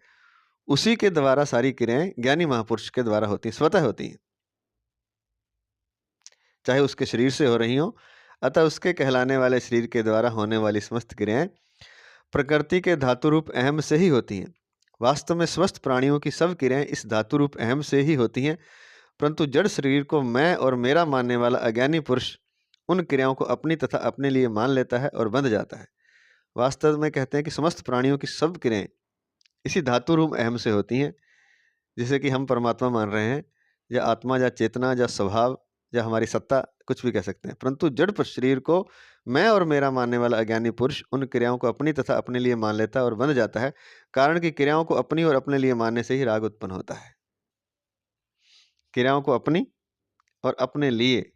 उसी के द्वारा सारी क्रियाएं ज्ञानी महापुरुष के द्वारा होती हैं, स्वतः होती हैं, चाहे उसके शरीर से हो रही हो। अतः उसके कहलाने वाले शरीर के द्वारा होने वाली समस्त क्रियाएं प्रकृति के धातु रूप अहम से ही होती हैं। वास्तव में समस्त प्राणियों की सब क्रियाएं इस धातु रूप अहम से ही होती हैं, परंतु जड़ शरीर को मैं और मेरा मानने वाला अज्ञानी पुरुष उन क्रियाओं को अपनी तथा अपने लिए मान लेता है और बंध जाता है। वास्तव में कहते हैं कि समस्त प्राणियों की सब क्रियाएं इसी धातु रूप अहम से होती हैं, जिसे कि हम परमात्मा मान रहे हैं, या आत्मा, या चेतना, या स्वभाव, या हमारी सत्ता, कुछ भी कह सकते हैं। परंतु जड़ पर शरीर को मैं और मेरा मानने वाला अज्ञानी पुरुष उन क्रियाओं को अपनी तथा अपने लिए मान लेता है और बंध जाता है, कारण कि क्रियाओं को अपनी और अपने लिए मानने से ही राग उत्पन्न होता है। क्रियाओं को अपनी और अपने लिए,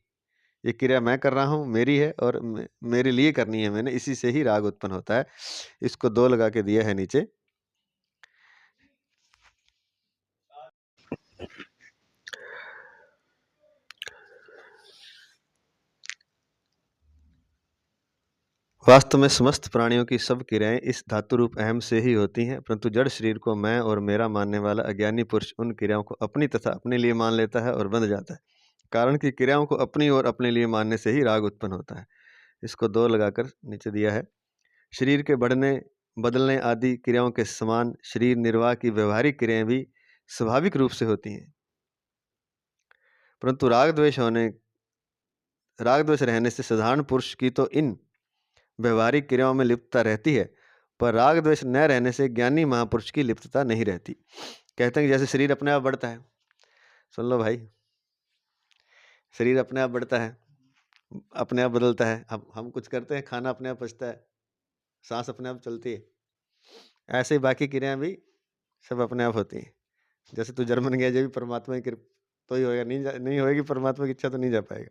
ये क्रिया मैं कर रहा हूँ, मेरी है और मेरे लिए करनी है मैंने, इसी से ही राग उत्पन्न होता है। इसको 2 लगा के दिया है नीचे। वास्तव में समस्त प्राणियों की सब क्रियाएं इस धातु रूप अहम से ही होती हैं, परंतु जड़ शरीर को मैं और मेरा मानने वाला अज्ञानी पुरुष उन क्रियाओं को अपनी तथा अपने लिए मान लेता है और बंध जाता है, कारण कि क्रियाओं को अपनी और अपने लिए मानने से ही राग उत्पन्न होता है। इसको 2 लगाकर नीचे दिया है। शरीर के बढ़ने, बदलने आदि क्रियाओं के समान शरीर निर्वाह की व्यवहारिक क्रियाएं भी स्वाभाविक रूप से होती हैं, परंतु राग द्वेष रहने से साधारण पुरुष की तो इन व्यवहारिक क्रियाओं में लिप्तता रहती है, पर राग द्वेष न रहने से ज्ञानी महापुरुष की लिप्तता नहीं रहती। कहते हैं कि जैसे शरीर अपने आप बढ़ता है, सुन लो भाई, शरीर अपने आप बढ़ता है, अपने आप बदलता है, हम कुछ करते हैं, खाना अपने आप पचता है, सांस अपने आप चलती है, ऐसे ही बाकी क्रियाएं भी सब अपने आप होती हैं। जैसे तू जर्मन गया, जो भी परमात्मा की कृपा तो ही होएगा, नहीं होएगी परमात्मा की इच्छा तो नहीं जा पाएगा।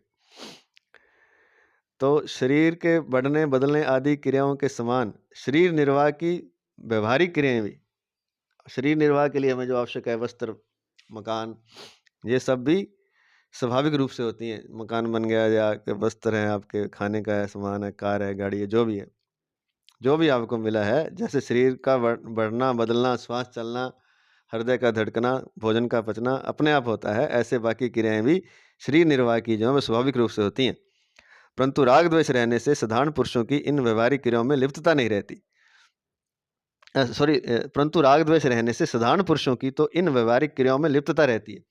तो शरीर के बढ़ने, बदलने आदि क्रियाओं के समान शरीर निर्वाह की व्यवहारिक क्रियाएं भी, शरीर निर्वाह के लिए हमें जो आवश्यक है, वस्त्र, मकान, ये सब भी स्वाभाविक रूप से होती हैं। मकान बन गया, या आपके वस्त्र हैं, आपके खाने का है, सामान है, कार है, गाड़ी है, जो भी है, जो भी आपको मिला है, जैसे शरीर का बढ़ना, बदलना, श्वास चलना, हृदय का धड़कना, भोजन का पचना अपने आप होता है, ऐसे बाकी क्रियाएं भी शरीर निर्वाह की जो है स्वाभाविक रूप से होती हैं, परंतु राग द्वेष रहने से साधारण पुरुषों की इन व्यवहारिक क्रियाओं में लिप्तता नहीं रहती। परंतु राग द्वेष रहने से साधारण पुरुषों की तो इन व्यवहारिक क्रियाओं में लिप्तता रहती है,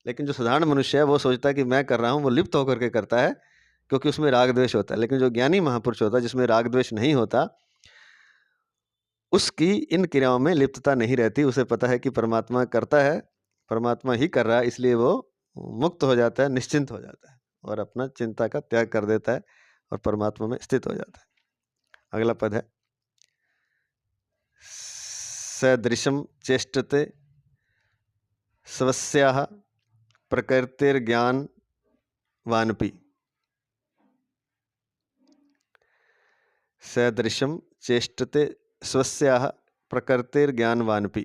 लेकिन जो साधारण मनुष्य है वो सोचता है कि मैं कर रहा हूँ, वो लिप्त होकर के करता है, क्योंकि उसमें राग द्वेष होता है। लेकिन जो ज्ञानी महापुरुष होता है, जिसमें राग द्वेष नहीं होता, उसकी इन क्रियाओं में लिप्तता नहीं रहती। उसे पता है कि परमात्मा करता है, परमात्मा ही कर रहा है, इसलिए वो मुक्त हो जाता है, निश्चिंत हो जाता है और अपना चिंता का त्याग कर देता है और परमात्मा में स्थित हो जाता है। अगला पद है, सदृशम चेष्टते स्वस्याः प्रकृतिर्ज्ञान वानपि। सदृशम चेष्टते स्वस्याः प्रकृतिर्ज्ञानवानपि।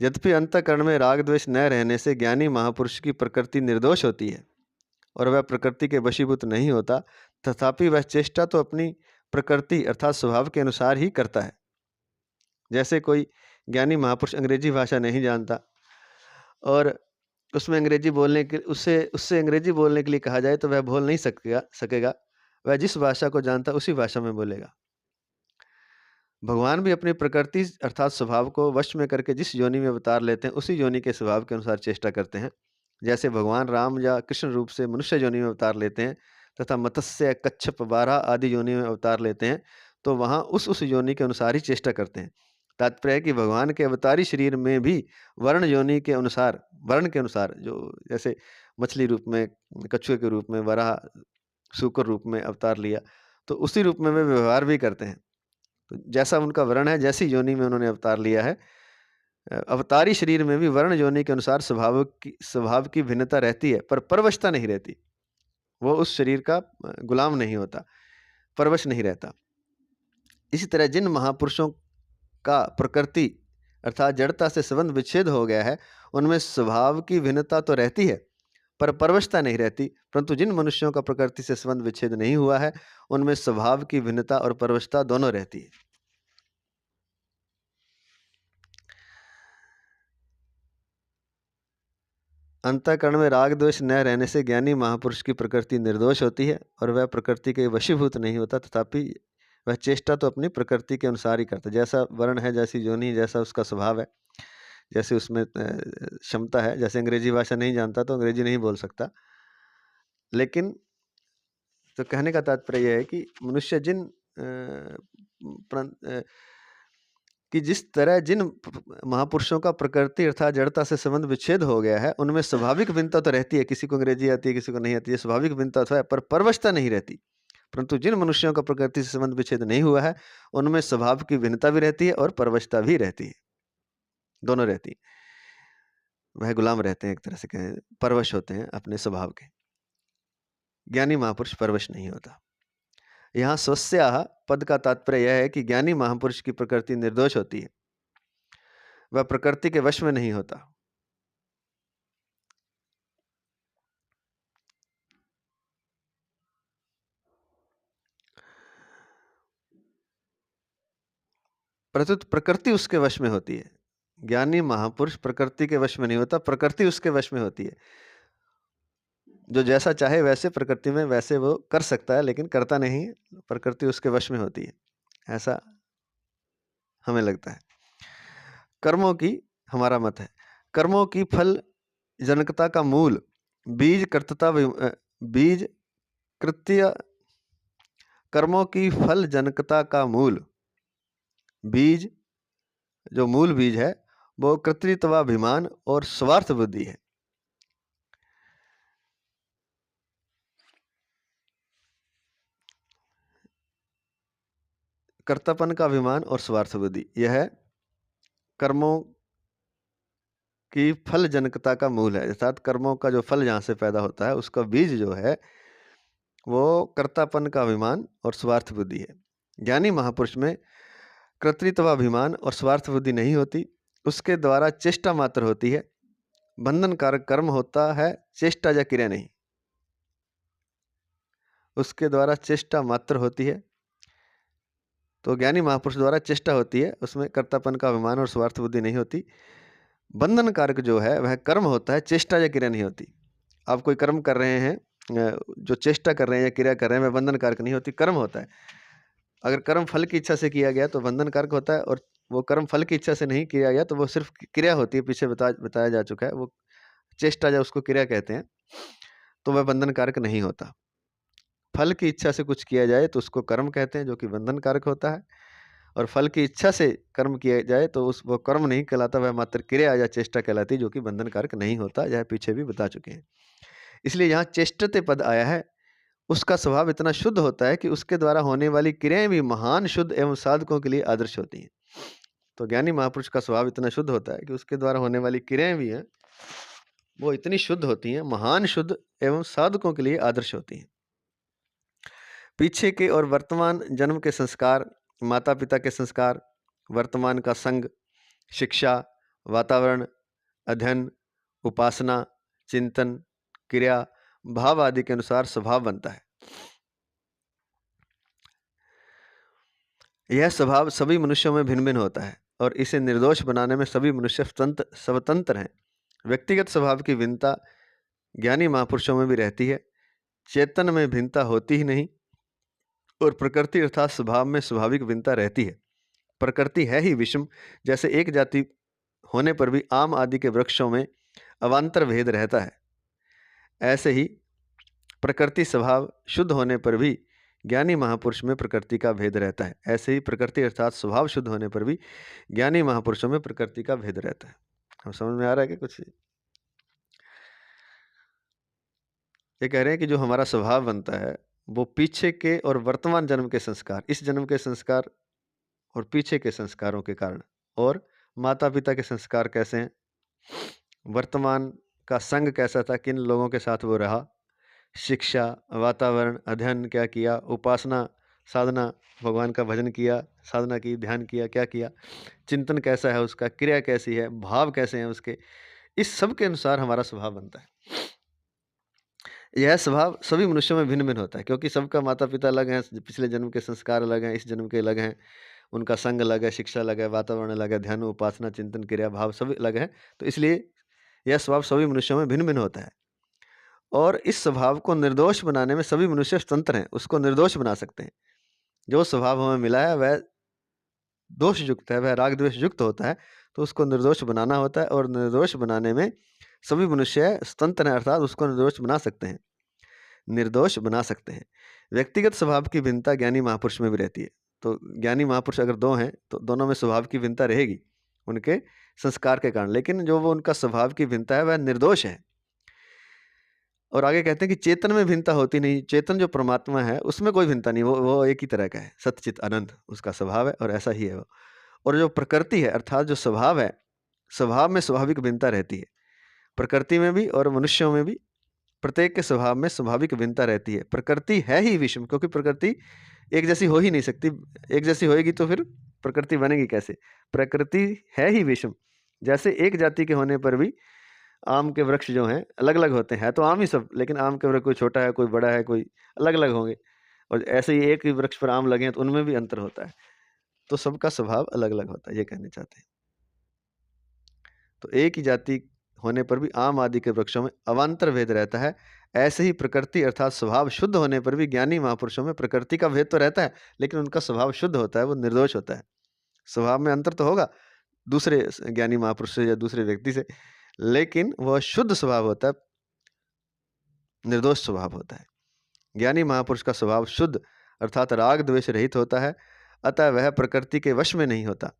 यद्यपि अंतःकरण में राग द्वेष न रहने से ज्ञानी महापुरुष की प्रकृति निर्दोष होती है, और वह प्रकृति के वशीभूत नहीं होता, तथापि वह चेष्टा तो अपनी प्रकृति अर्थात स्वभाव के अनुसार ही करता है। जैसे कोई ज्ञानी महापुरुष अंग्रेजी भाषा नहीं जानता और उसमें अंग्रेजी बोलने के उससे उससे अंग्रेजी बोलने के लिए कहा जाए तो वह बोल नहीं सकेगा। वह जिस भाषा को जानता उसी भाषा में बोलेगा। भगवान भी अपनी प्रकृति अर्थात स्वभाव को वश में करके जिस योनि में अवतार लेते हैं उसी योनि के स्वभाव के अनुसार चेष्टा करते हैं। जैसे भगवान राम या कृष्ण रूप से मनुष्य योनि में अवतार लेते हैं तथा मत्स्य, कच्छप, बारह आदि योनि में अवतार लेते हैं, तो वहाँ उस योनि के अनुसार ही चेष्टा करते हैं। तात्पर्य है कि भगवान के अवतारी शरीर में भी वर्ण योनि के अनुसार, वर्ण के अनुसार, जो जैसे मछली रूप में, कछुए के रूप में, वराह, शूकर रूप में अवतार लिया, तो उसी रूप में वे व्यवहार भी करते हैं। तो जैसा उनका वर्ण है, जैसी योनि में उन्होंने अवतार लिया है, अवतारी शरीर में भी वर्ण योनि के अनुसार स्वभाव की भिन्नता रहती है, पर परवशता नहीं रहती। वो उस शरीर का गुलाम नहीं होता, परवश नहीं रहता। इसी तरह जिन महापुरुषों का प्रकृति अर्थात जड़ता से संबंध विच्छेद हो गया है, उनमें स्वभाव की भिन्नता तो रहती है, पर परवशता नहीं रहती। परंतु जिन मनुष्यों का प्रकृति से संबंध विच्छेद नहीं हुआ है, उनमें स्वभाव की भिन्नता और परवशता दोनों रहती है। अंतःकरण में राग द्वेष न रहने से ज्ञानी महापुरुष की प्रकृति निर्दोष होती है और वह प्रकृति के वशीभूत नहीं होता, तथापि वह चेष्टा तो अपनी प्रकृति के अनुसार ही करता है। जैसा वर्ण है, जैसी योनि, जैसा उसका स्वभाव है, जैसे उसमें क्षमता है। जैसे अंग्रेजी भाषा नहीं जानता तो अंग्रेजी नहीं बोल सकता, लेकिन तो कहने का तात्पर्य यह है कि मनुष्य कि जिस तरह जिन महापुरुषों का प्रकृति अर्थात जड़ता से संबंध विच्छेद हो गया है, उनमें स्वाभाविक भिन्नता तो रहती है। किसी को अंग्रेजी आती है, किसी को नहीं आती है, स्वाभाविक भिन्नता तो है, पर परवशता नहीं रहती। परंतु जिन मनुष्यों का प्रकृति से संबंध विच्छेद नहीं हुआ है, उनमें स्वभाव की भिन्नता भी रहती है और परवशता भी रहती है, दोनों रहती है। वह गुलाम रहते हैं, एक तरह से कहें, परवश होते हैं अपने स्वभाव के। ज्ञानी महापुरुष परवश नहीं होता। यहाँ स्वस्याः पद का तात्पर्य यह है कि ज्ञानी महापुरुष की प्रकृति निर्दोष होती है, वह प्रकृति के वश में नहीं होता। प्रत्युत प्रकृति उसके वश में होती है। ज्ञानी महापुरुष प्रकृति के वश में नहीं होता, प्रकृति उसके वश में होती है। जो जैसा चाहे वैसे प्रकृति में वैसे वो कर सकता है, लेकिन करता नहीं, प्रकृति उसके वश में होती है, ऐसा हमें लगता है। कर्मों की हमारा मत है, कर्मों की फल जनकता का मूल बीज कृत्य कर्मों की फल जनकता का मूल बीज, जो मूल बीज है, वो कर्तृत्वाभिमान और स्वार्थ बुद्धि है। कर्तापन का अभिमान और स्वार्थ बुद्धि, यह है कर्मों की फल जनकता का मूल है। अर्थात कर्मों का जो फल जहाँ से पैदा होता है, उसका बीज जो है वो कर्तापन का अभिमान और स्वार्थ बुद्धि है। ज्ञानी महापुरुष में कर्तृत्वाभिमान और स्वार्थ बुद्धि नहीं होती, उसके द्वारा चेष्टा मात्र होती है। बंधनकारक कर्म होता है, चेष्टा या क्रिया नहीं। उसके द्वारा चेष्टा मात्र होती है। तो ज्ञानी महापुरुष द्वारा चेष्टा होती है, उसमें कर्तापन का अभिमान और स्वार्थ बुद्धि नहीं होती। बंधन कारक जो है वह कर्म होता है, चेष्टा या क्रिया नहीं होती। आप कोई कर्म कर रहे हैं, जो चेष्टा कर रहे हैं या क्रिया कर रहे हैं, वह बंधन कारक नहीं होती, कर्म होता है। अगर कर्म फल की इच्छा से किया गया तो बंधन कारक होता है, और वो कर्म फल की इच्छा से नहीं किया गया तो वो सिर्फ क्रिया होती है। पीछे बताया जा चुका है, वो चेष्टा या उसको क्रिया कहते हैं, तो वह बंधन कारक नहीं होता। फल की इच्छा से कुछ किया जाए तो उसको कर्म कहते हैं, जो कि बंधन कारक होता है, और फल की इच्छा से कर्म किया जाए तो वो कर्म नहीं कहलाता, वह मात्र क्रिया या चेष्टा कहलाती, जो कि बंधन कारक नहीं होता। यह पीछे भी बता चुके हैं। इसलिए यहाँ चेष्टते पद आया है, उसका स्वभाव इतना शुद्ध होता है कि उसके द्वारा होने वाली क्रियाएं भी महान शुद्ध एवं साधकों के लिए आदर्श होती हैं। तो ज्ञानी महापुरुष का स्वभाव इतना शुद्ध होता है कि उसके द्वारा होने वाली क्रियाएं भी हैं, वो इतनी शुद्ध होती हैं, महान शुद्ध एवं साधकों के लिए आदर्श होती हैं। पीछे के और वर्तमान जन्म के संस्कार, माता पिता के संस्कार, वर्तमान का संग, शिक्षा, वातावरण, अध्ययन, उपासना, चिंतन, क्रिया, भाव आदि के अनुसार स्वभाव बनता है। यह स्वभाव सभी मनुष्यों में भिन्न भिन्न होता है और इसे निर्दोष बनाने में सभी मनुष्य स्वतंत्र हैं। व्यक्तिगत स्वभाव की भिन्नता ज्ञानी महापुरुषों में भी रहती है। चेतन में भिन्नता होती ही नहीं और प्रकृति अर्थात स्वभाव में स्वाभाविक भिन्नता रहती है। प्रकृति है ही विषम, जैसे एक जाति होने पर भी आम आदि के वृक्षों में अवान्तर भेद रहता है, ऐसे ही प्रकृति स्वभाव शुद्ध होने पर भी ज्ञानी महापुरुष में प्रकृति का भेद रहता है। ऐसे ही प्रकृति अर्थात स्वभाव शुद्ध होने पर भी ज्ञानी महापुरुषों में प्रकृति का भेद रहता है। हम समझ में आ रहा है कि कुछ? ये कह रहे हैं कि जो हमारा स्वभाव बनता है वो पीछे के और वर्तमान जन्म के संस्कार, इस जन्म के संस्कार और पीछे के संस्कारों के कारण, और माता पिता के संस्कार कैसे हैं, वर्तमान का संग कैसा था, किन लोगों के साथ वो रहा, शिक्षा, वातावरण, अध्ययन क्या किया, उपासना, साधना, भगवान का भजन किया, साधना की, ध्यान किया, क्या किया, चिंतन कैसा है उसका, क्रिया कैसी है, भाव कैसे हैं उसके, इस सब के अनुसार हमारा स्वभाव बनता है। यह स्वभाव सभी मनुष्यों में भिन्न भिन्न होता है, क्योंकि सबका माता पिता अलग हैं, पिछले जन्म के संस्कार अलग हैं, इस जन्म के अलग हैं, उनका संग अलग है, शिक्षा अलग है, वातावरण अलग है, ध्यान, उपासना, चिंतन, क्रिया, भाव सभी अलग है। तो इसलिए यह स्वभाव सभी मनुष्यों में भिन्न भिन्न होता है और इस स्वभाव को निर्दोष बनाने में सभी मनुष्य स्वतंत्र हैं, उसको निर्दोष बना सकते हैं। जो स्वभाव हमें मिला है वह दोष युक्त है, वह राग द्वेष युक्त होता है, तो उसको निर्दोष बनाना होता है और निर्दोष बनाने में सभी मनुष्य स्वतंत्र हैं, अर्थात उसको निर्दोष बना सकते हैं, निर्दोष बना सकते हैं। व्यक्तिगत स्वभाव की भिन्नता ज्ञानी महापुरुष में भी रहती है। तो ज्ञानी महापुरुष अगर दो हैं तो दोनों में स्वभाव की भिन्नता रहेगी उनके संस्कार के कारण, लेकिन जो वो उनका स्वभाव की भिन्नता है वह निर्दोष है। और आगे कहते हैं कि चेतन में भिन्नता होती नहीं, चेतन जो परमात्मा है उसमें कोई भिन्नता नहीं, वो एक ही तरह का है, सत्यचित अनंत उसका स्वभाव है और ऐसा ही है वो। और जो प्रकृति है अर्थात जो स्वभाव है, स्वभाव में स्वाभाविक भिन्नता रहती है, प्रकृति में भी और मनुष्यों में भी प्रत्येक के स्वभाव में स्वाभाविक भिन्नता रहती है। प्रकृति है ही विषम, क्योंकि प्रकृति एक जैसी हो ही नहीं सकती, एक जैसी होएगी तो फिर प्रकृति बनेगी कैसे? प्रकृति है ही विषम, जैसे एक जाति के होने पर भी आम के वृक्ष जो हैं अलग अलग होते हैं, तो आम ही सब, लेकिन आम के वृक्ष कोई छोटा है, कोई बड़ा है, कोई अलग अलग होंगे, और ऐसे ही एक ही वृक्ष पर आम लगे हैं तो उनमें भी अंतर होता है, तो सबका स्वभाव अलग अलग होता है, ये कहना चाहते हैं। तो एक ही जाति होने पर भी आम आदि के वृक्षों में अवान्तर भेद रहता है, ऐसे ही प्रकृति अर्थात स्वभाव शुद्ध होने पर भी ज्ञानी महापुरुषों में प्रकृति का भेद तो रहता है, लेकिन उनका स्वभाव शुद्ध होता है, वो निर्दोष होता है। स्वभाव में अंतर तो होगा दूसरे ज्ञानी महापुरुष से या दूसरे व्यक्ति से, लेकिन वह शुद्ध स्वभाव होता है, निर्दोष स्वभाव होता है। ज्ञानी महापुरुष का स्वभाव शुद्ध अर्थात राग द्वेष रहित होता है, अतः वह प्रकृति के वश में नहीं होता।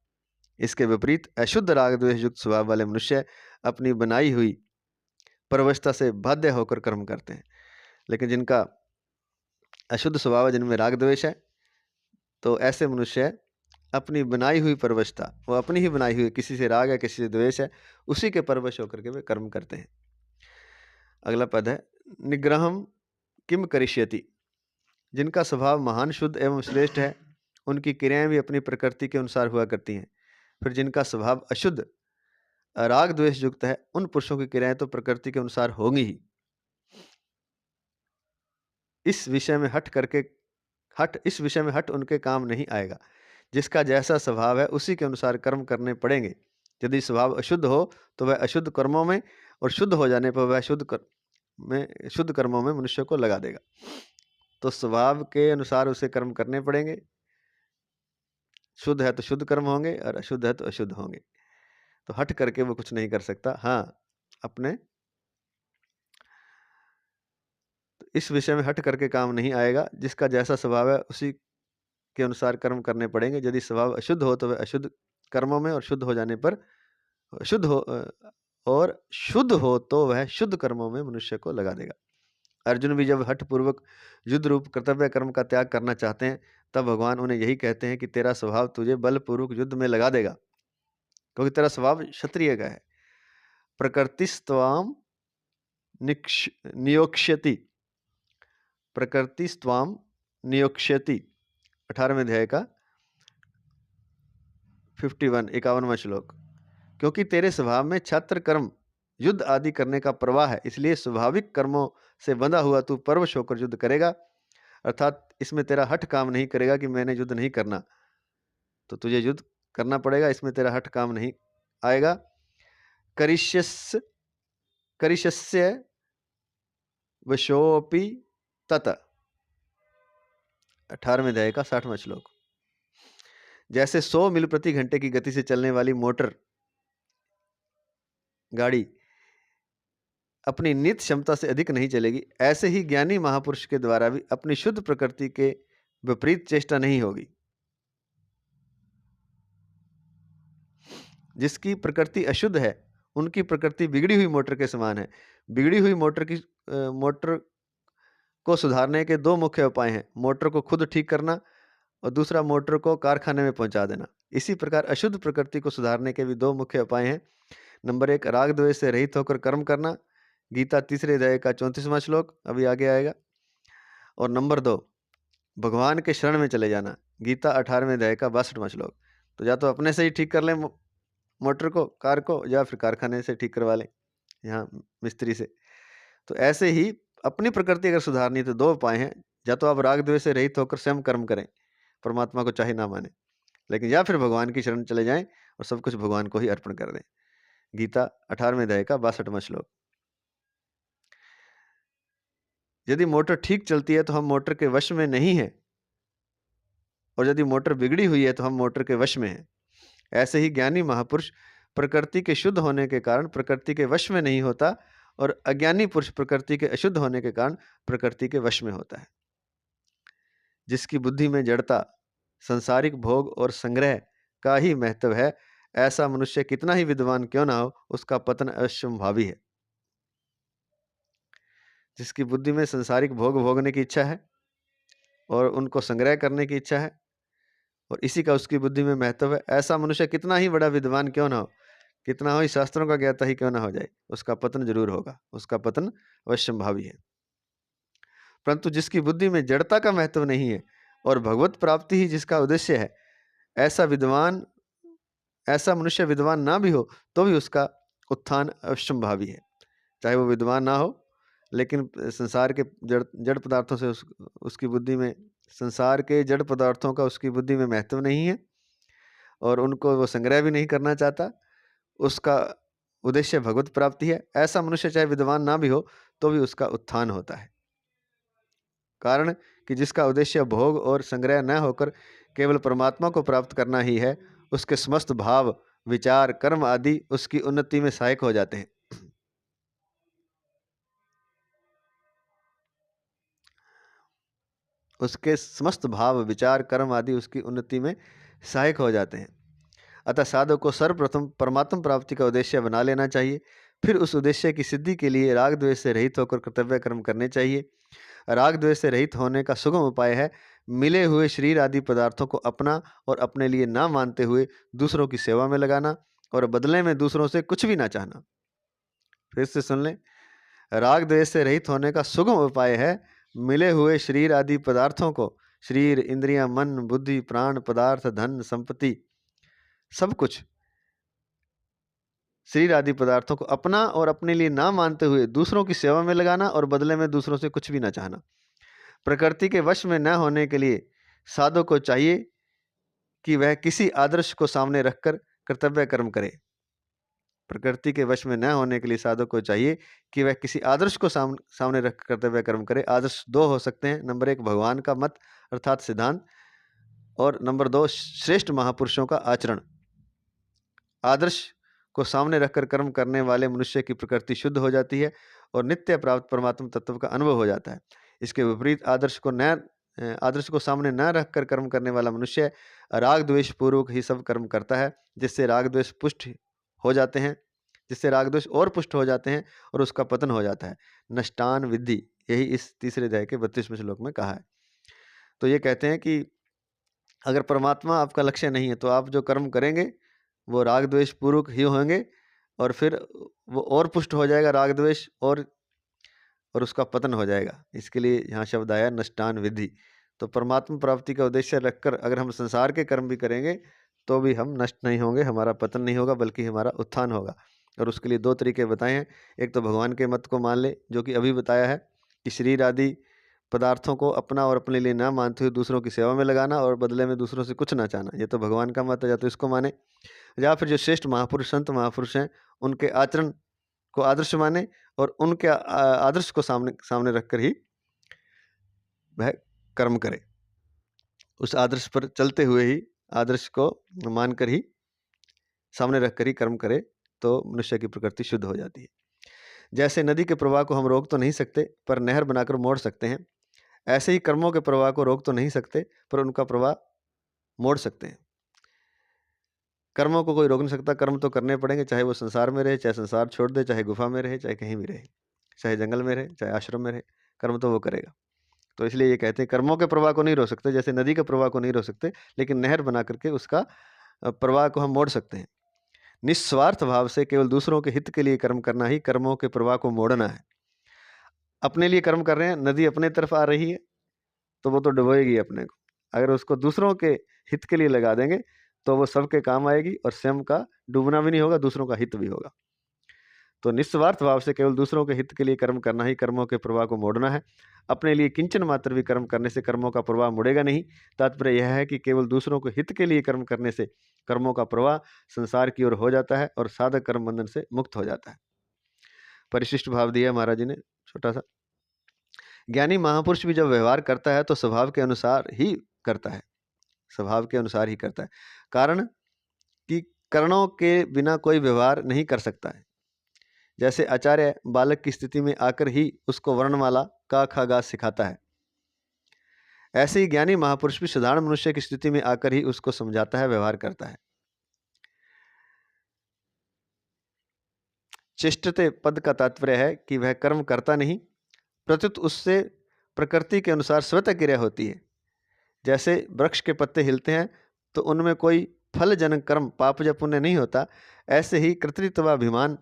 इसके विपरीत अशुद्ध राग द्वेष युक्त स्वभाव वाले मनुष्य अपनी बनाई हुई परवशता से बाध्य होकर कर्म करते हैं। लेकिन जिनका अशुद्ध स्वभाव है, जिनमें राग द्वेष है, तो ऐसे मनुष्य अपनी बनाई हुई परवशता, वो अपनी ही बनाई हुई, किसी से राग है, किसी से द्वेष है, उसी के परवश होकर के वे कर्म करते हैं। अगला पद है निग्रहम किम करिष्यति। जिनका स्वभाव महान, शुद्ध एवं श्रेष्ठ है, उनकी क्रियाएं भी अपनी प्रकृति के अनुसार हुआ करती हैं। फिर जिनका स्वभाव अशुद्ध राग द्वेष युक्त है, उन पुरुषों की क्रियाएं तो प्रकृति के अनुसार होंगी ही। इस विषय में हट उनके काम नहीं आएगा। जिसका जैसा स्वभाव है उसी के अनुसार कर्म करने पड़ेंगे। यदि स्वभाव अशुद्ध हो तो वह अशुद्ध कर्मों में, और शुद्ध हो जाने पर वह शुद्ध कर्मों में मनुष्य को लगा देगा। तो स्वभाव के अनुसार उसे कर्म करने पड़ेंगे। शुद्ध है तो शुद्ध कर्म होंगे और अशुद्ध है तो अशुद्ध होंगे। तो हट करके वो कुछ नहीं कर सकता। हाँ, अपने इस विषय में हट करके काम नहीं आएगा। जिसका जैसा स्वभाव है उसी के अनुसार कर्म करने पड़ेंगे। यदि स्वभाव अशुद्ध हो तो वह अशुद्ध कर्मों में, और शुद्ध हो जाने पर शुद्ध हो तो वह शुद्ध कर्मों में मनुष्य को लगा देगा। अर्जुन भी जब हठ पूर्वक युद्ध रूप कर्तव्य कर्म का त्याग करना चाहते हैं, तब भगवान उन्हें यही कहते हैं कि तेरा स्वभाव तुझे बलपूर्वक युद्ध में लगा देगा, क्योंकि तेरा स्वभाव क्षत्रिय का है। प्रकृतिस्त्वाम नियोक्ष्यति, प्रकृतिस्त्वाम नियोक्ष्यति, 18वें अध्याय का 51वां श्लोक। क्योंकि तेरे स्वभाव में छात्र कर्म युद्ध आदि करने का प्रवाह है, इसलिए स्वाभाविक कर्मों से बंधा हुआ तू परवश होकर युद्ध करेगा, अर्थात इसमें तेरा हठ काम नहीं करेगा कि मैंने युद्ध नहीं करना, तो तुझे युद्ध करना पड़ेगा, इसमें तेरा हठ काम नहीं आएगा। करिष्यस्य करिष्यस्य वशोऽपि तत, 18वें अध्याय का 60वां श्लोक। जैसे 100 मील प्रति घंटे की गति से चलने वाली मोटर गाड़ी अपनी नित क्षमता से अधिक नहीं चलेगी, ऐसे ही ज्ञानी महापुरुष के द्वारा भी अपनी शुद्ध प्रकृति के विपरीत चेष्टा नहीं होगी। जिसकी प्रकृति अशुद्ध है उनकी प्रकृति बिगड़ी हुई मोटर के समान है। बिगड़ी हुई मोटर को सुधारने के दो मुख्य उपाय हैं, मोटर को खुद ठीक करना और दूसरा मोटर को कारखाने में पहुंचा देना। इसी प्रकार अशुद्ध प्रकृति को सुधारने के भी दो मुख्य उपाय हैं। नंबर 1, राग द्वेष से रहित होकर कर्म करना, गीता 3 अध्याय का 34वां श्लोक अभी आगे आएगा। और नंबर 2, भगवान के शरण में चले जाना, गीता 18वें अध्याय का 62वां श्लोक। तो या तो अपने से ही ठीक कर लें मोटर को, कार को, या फिर कारखाने से ठीक करवा लें, यहाँ मिस्त्री से। तो ऐसे ही अपनी प्रकृति अगर सुधारनी तो दो उपाय हैं, या तो आप राग द्वेष से रहित होकर स्वयं कर्म करें, परमात्मा को चाहे ना माने, लेकिन या फिर भगवान की शरण चले जाएं और सब कुछ भगवान को ही अर्पण कर दें, गीता 18वें अध्याय का 62वां श्लोक। यदि मोटर ठीक चलती है तो हम मोटर के वश में नहीं है, और यदि मोटर बिगड़ी हुई है तो हम मोटर के वश में हैं। ऐसे ही ज्ञानी महापुरुष प्रकृति के शुद्ध होने के कारण प्रकृति के वश में नहीं होता, और अज्ञानी पुरुष प्रकृति के अशुद्ध होने के कारण प्रकृति के वश में होता है। जिसकी बुद्धि में जड़ता, सांसारिक भोग और संग्रह का ही महत्व है, ऐसा मनुष्य कितना ही विद्वान क्यों ना हो, उसका पतन अवश्यंभावी है। जिसकी बुद्धि में सांसारिक भोग भोगने की इच्छा है और उनको संग्रह करने की इच्छा है, और इसी का उसकी बुद्धि में महत्व है, ऐसा मनुष्य कितना ही बड़ा विद्वान क्यों ना हो, कितना ही शास्त्रों का ज्ञाता ही क्यों ना हो जाए, उसका पतन जरूर होगा, उसका पतन अवश्यंभावी है। परंतु जिसकी बुद्धि में जड़ता का महत्व नहीं है और भगवत प्राप्ति ही जिसका उद्देश्य है, ऐसा मनुष्य विद्वान ना भी हो तो भी उसका उत्थान अवश्यंभावी है। चाहे वो विद्वान ना हो, लेकिन संसार के जड़ पदार्थों से उसकी बुद्धि में, संसार के जड़ पदार्थों का उसकी बुद्धि में महत्व नहीं है और उनको वो संग्रह भी नहीं करना चाहता, उसका उद्देश्य भगवत प्राप्ति है। ऐसा मनुष्य चाहे विद्वान ना भी हो तो भी उसका उत्थान होता है। कारण कि जिसका उद्देश्य भोग और संग्रह न होकर केवल परमात्मा को प्राप्त करना ही है, उसके समस्त भाव, विचार, कर्म आदि उसकी उन्नति में सहायक हो जाते हैं। उसके समस्त भाव, विचार, कर्म आदि उसकी उन्नति में सहायक हो जाते हैं। अतः साधक को सर्वप्रथम परमात्मा प्राप्ति का उद्देश्य बना लेना चाहिए, फिर उस उद्देश्य की सिद्धि के लिए राग द्वेष से रहित होकर कर्तव्य कर्म करने चाहिए। राग द्वेष से रहित होने का सुगम उपाय है मिले हुए शरीर आदि पदार्थों को अपना और अपने लिए ना मानते हुए दूसरों की सेवा में लगाना और बदले में दूसरों से कुछ भी ना चाहना। फिर से सुन लें, राग द्वेष से रहित होने का सुगम उपाय है मिले हुए शरीर आदि पदार्थों को, शरीर, इंद्रियां, मन, बुद्धि, प्राण, पदार्थ, धन, संपत्ति, सब कुछ शरीर आदि पदार्थों को अपना और अपने लिए ना मानते हुए दूसरों की सेवा में लगाना और बदले में दूसरों से कुछ भी ना चाहना। प्रकृति के वश में न होने के लिए साधु को चाहिए कि वह किसी आदर्श को सामने रखकर कर्तव्य कर्म करे। प्रकृति के वश में न होने के लिए साधु को चाहिए कि वह किसी आदर्श को सामने रख कर्तव्य कर्म करे। आदर्श दो हो सकते हैं, नंबर 1 भगवान का मत अर्थात सिद्धांत, और नंबर 2 श्रेष्ठ महापुरुषों का आचरण। आदर्श को सामने रखकर कर्म करने वाले मनुष्य की प्रकृति शुद्ध हो जाती है और नित्य प्राप्त परमात्मा तत्व का अनुभव हो जाता है। इसके विपरीत आदर्श को सामने न रखकर कर्म करने वाला मनुष्य राग द्वेष पूर्वक ही सब कर्म करता है, जिससे राग द्वेष और पुष्ट हो जाते हैं और उसका पतन हो जाता है। नष्टान विद्धि, यही इस तीसरे अध्याय के 32वें श्लोक में कहा है। तो ये कहते हैं कि अगर परमात्मा आपका लक्ष्य नहीं है तो आप जो कर्म करेंगे वो राग द्वेष पूर्वक ही होंगे और फिर वो और पुष्ट हो जाएगा राग द्वेष, और उसका पतन हो जाएगा। इसके लिए यहाँ शब्द आया नष्टान विधि। तो परमात्मा प्राप्ति का उद्देश्य रखकर अगर हम संसार के कर्म भी करेंगे तो भी हम नष्ट नहीं होंगे, हमारा पतन नहीं होगा बल्कि हमारा उत्थान होगा। और उसके लिए 2 तरीके बताए हैं। एक तो भगवान के मत को मान ले, जो कि अभी बताया है कि शरीर आदि पदार्थों को अपना और अपने लिए ना मानते हुए दूसरों की सेवा में लगाना और बदले में दूसरों से कुछ ना चाहना, ये तो भगवान का मत है, या तो इसको माने, या फिर जो श्रेष्ठ महापुरुष, संत महापुरुष हैं, उनके आचरण को आदर्श माने और उनके आदर्श को सामने सामने रखकर ही वह कर्म करे। उस आदर्श पर चलते हुए ही, आदर्श को मानकर ही, सामने रखकर ही कर्म करे, तो मनुष्य की प्रकृति शुद्ध हो जाती है। जैसे नदी के प्रवाह को हम रोक तो नहीं सकते, पर नहर बनाकर मोड़ सकते हैं, ऐसे ही कर्मों के प्रवाह को रोक तो नहीं सकते, पर उनका प्रवाह मोड़ सकते हैं। कर्मों को कोई रोक नहीं सकता, कर्म तो करने पड़ेंगे, चाहे वो संसार में रहे, चाहे संसार छोड़ दे, चाहे गुफा में रहे, चाहे कहीं भी रहे, चाहे जंगल में रहे, चाहे आश्रम में रहे, कर्म तो वो करेगा। तो इसलिए ये कहते हैं कर्मों के प्रवाह को नहीं रोक सकते, जैसे नदी के प्रवाह को नहीं रोक सकते, लेकिन नहर बना करके उसका प्रवाह को हम मोड़ सकते हैं। निस्वार्थ भाव से केवल दूसरों के हित के लिए कर्म करना ही कर्मों के प्रवाह को मोड़ना है। अपने लिए कर्म कर रहे हैं, नदी अपने तरफ आ रही है, तो वो तो डुबोएगी अपने को। अगर उसको दूसरों के हित के लिए लगा देंगे, तो वो सबके काम आएगी और स्वयं का डूबना भी नहीं होगा, दूसरों का हित भी होगा। तो निस्वार्थ भाव से केवल दूसरों के हित के लिए कर्म करना ही कर्मों के प्रवाह को मोड़ना है। अपने लिए किंचन मात्र भी कर्म करने से कर्मों का प्रवाह मुड़ेगा नहीं। तात्पर्य यह है कि केवल दूसरों के हित के लिए कर्म करने से कर्मों का प्रवाह संसार की ओर हो जाता है और साधक कर्म बंधन से मुक्त हो जाता है। परिशिष्ट भाव दिया महाराज जी ने छोटा सा। ज्ञानी महापुरुष भी जब व्यवहार करता है तो स्वभाव के अनुसार ही करता है, स्वभाव के अनुसार ही करता है। कारण कि कर्णों के बिना कोई व्यवहार नहीं कर सकता है। जैसे आचार्य बालक की स्थिति में आकर ही उसको वर्णमाला का खा गा सिखाता है, ऐसे ही ज्ञानी महापुरुष भी साधारण मनुष्य की स्थिति में आकर ही उसको समझाता है, व्यवहार करता है। चेष्टते पद का तात्पर्य है कि वह कर्म करता नहीं, प्रत्युत उससे प्रकृति के अनुसार स्वतः क्रिया होती है। जैसे वृक्ष के पत्ते हिलते हैं तो उनमें कोई फलजनक कर्म पाप या पुण्य नहीं होता, ऐसे ही कर्तृत्वाभिमान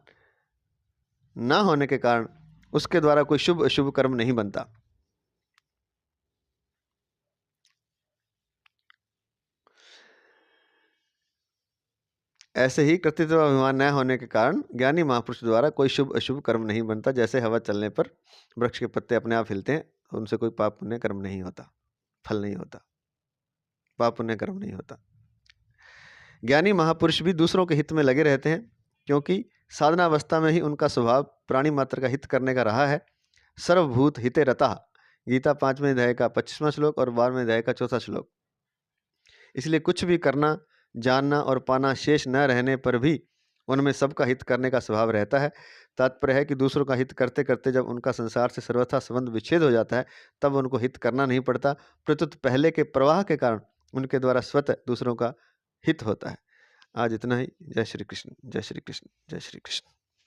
ना होने के कारण उसके द्वारा कोई शुभ अशुभ कर्म नहीं बनता। ऐसे ही कर्तृत्वाभिमान न होने के कारण ज्ञानी महापुरुष द्वारा कोई शुभ अशुभ कर्म नहीं बनता। जैसे हवा चलने पर वृक्ष के पत्ते अपने आप हिलते हैं, उनसे कोई पाप पुण्य कर्म नहीं होता, फल नहीं होता, पाप पुण्य कर्म नहीं होता। ज्ञानी महापुरुष भी दूसरों के हित में लगे रहते हैं, क्योंकि साधनावस्था में ही उनका स्वभाव प्राणी मात्र का हित करने का रहा है। सर्वभूत हिते रता, गीता 5वें अध्याय का 25वां श्लोक और 12वें अध्याय का 4था श्लोक। इसलिए कुछ भी करना, जानना और पाना शेष न रहने पर भी उनमें सबका हित करने का स्वभाव रहता है। तात्पर्य है कि दूसरों का हित करते करते जब उनका संसार से सर्वथा संबंध विच्छेद हो जाता है, तब उनको हित करना नहीं पड़ता, प्रत्युत पहले के प्रवाह के कारण उनके द्वारा स्वतः दूसरों का हित होता है। आज इतना ही। जय श्री कृष्ण, जय श्री कृष्ण, जय श्री कृष्ण।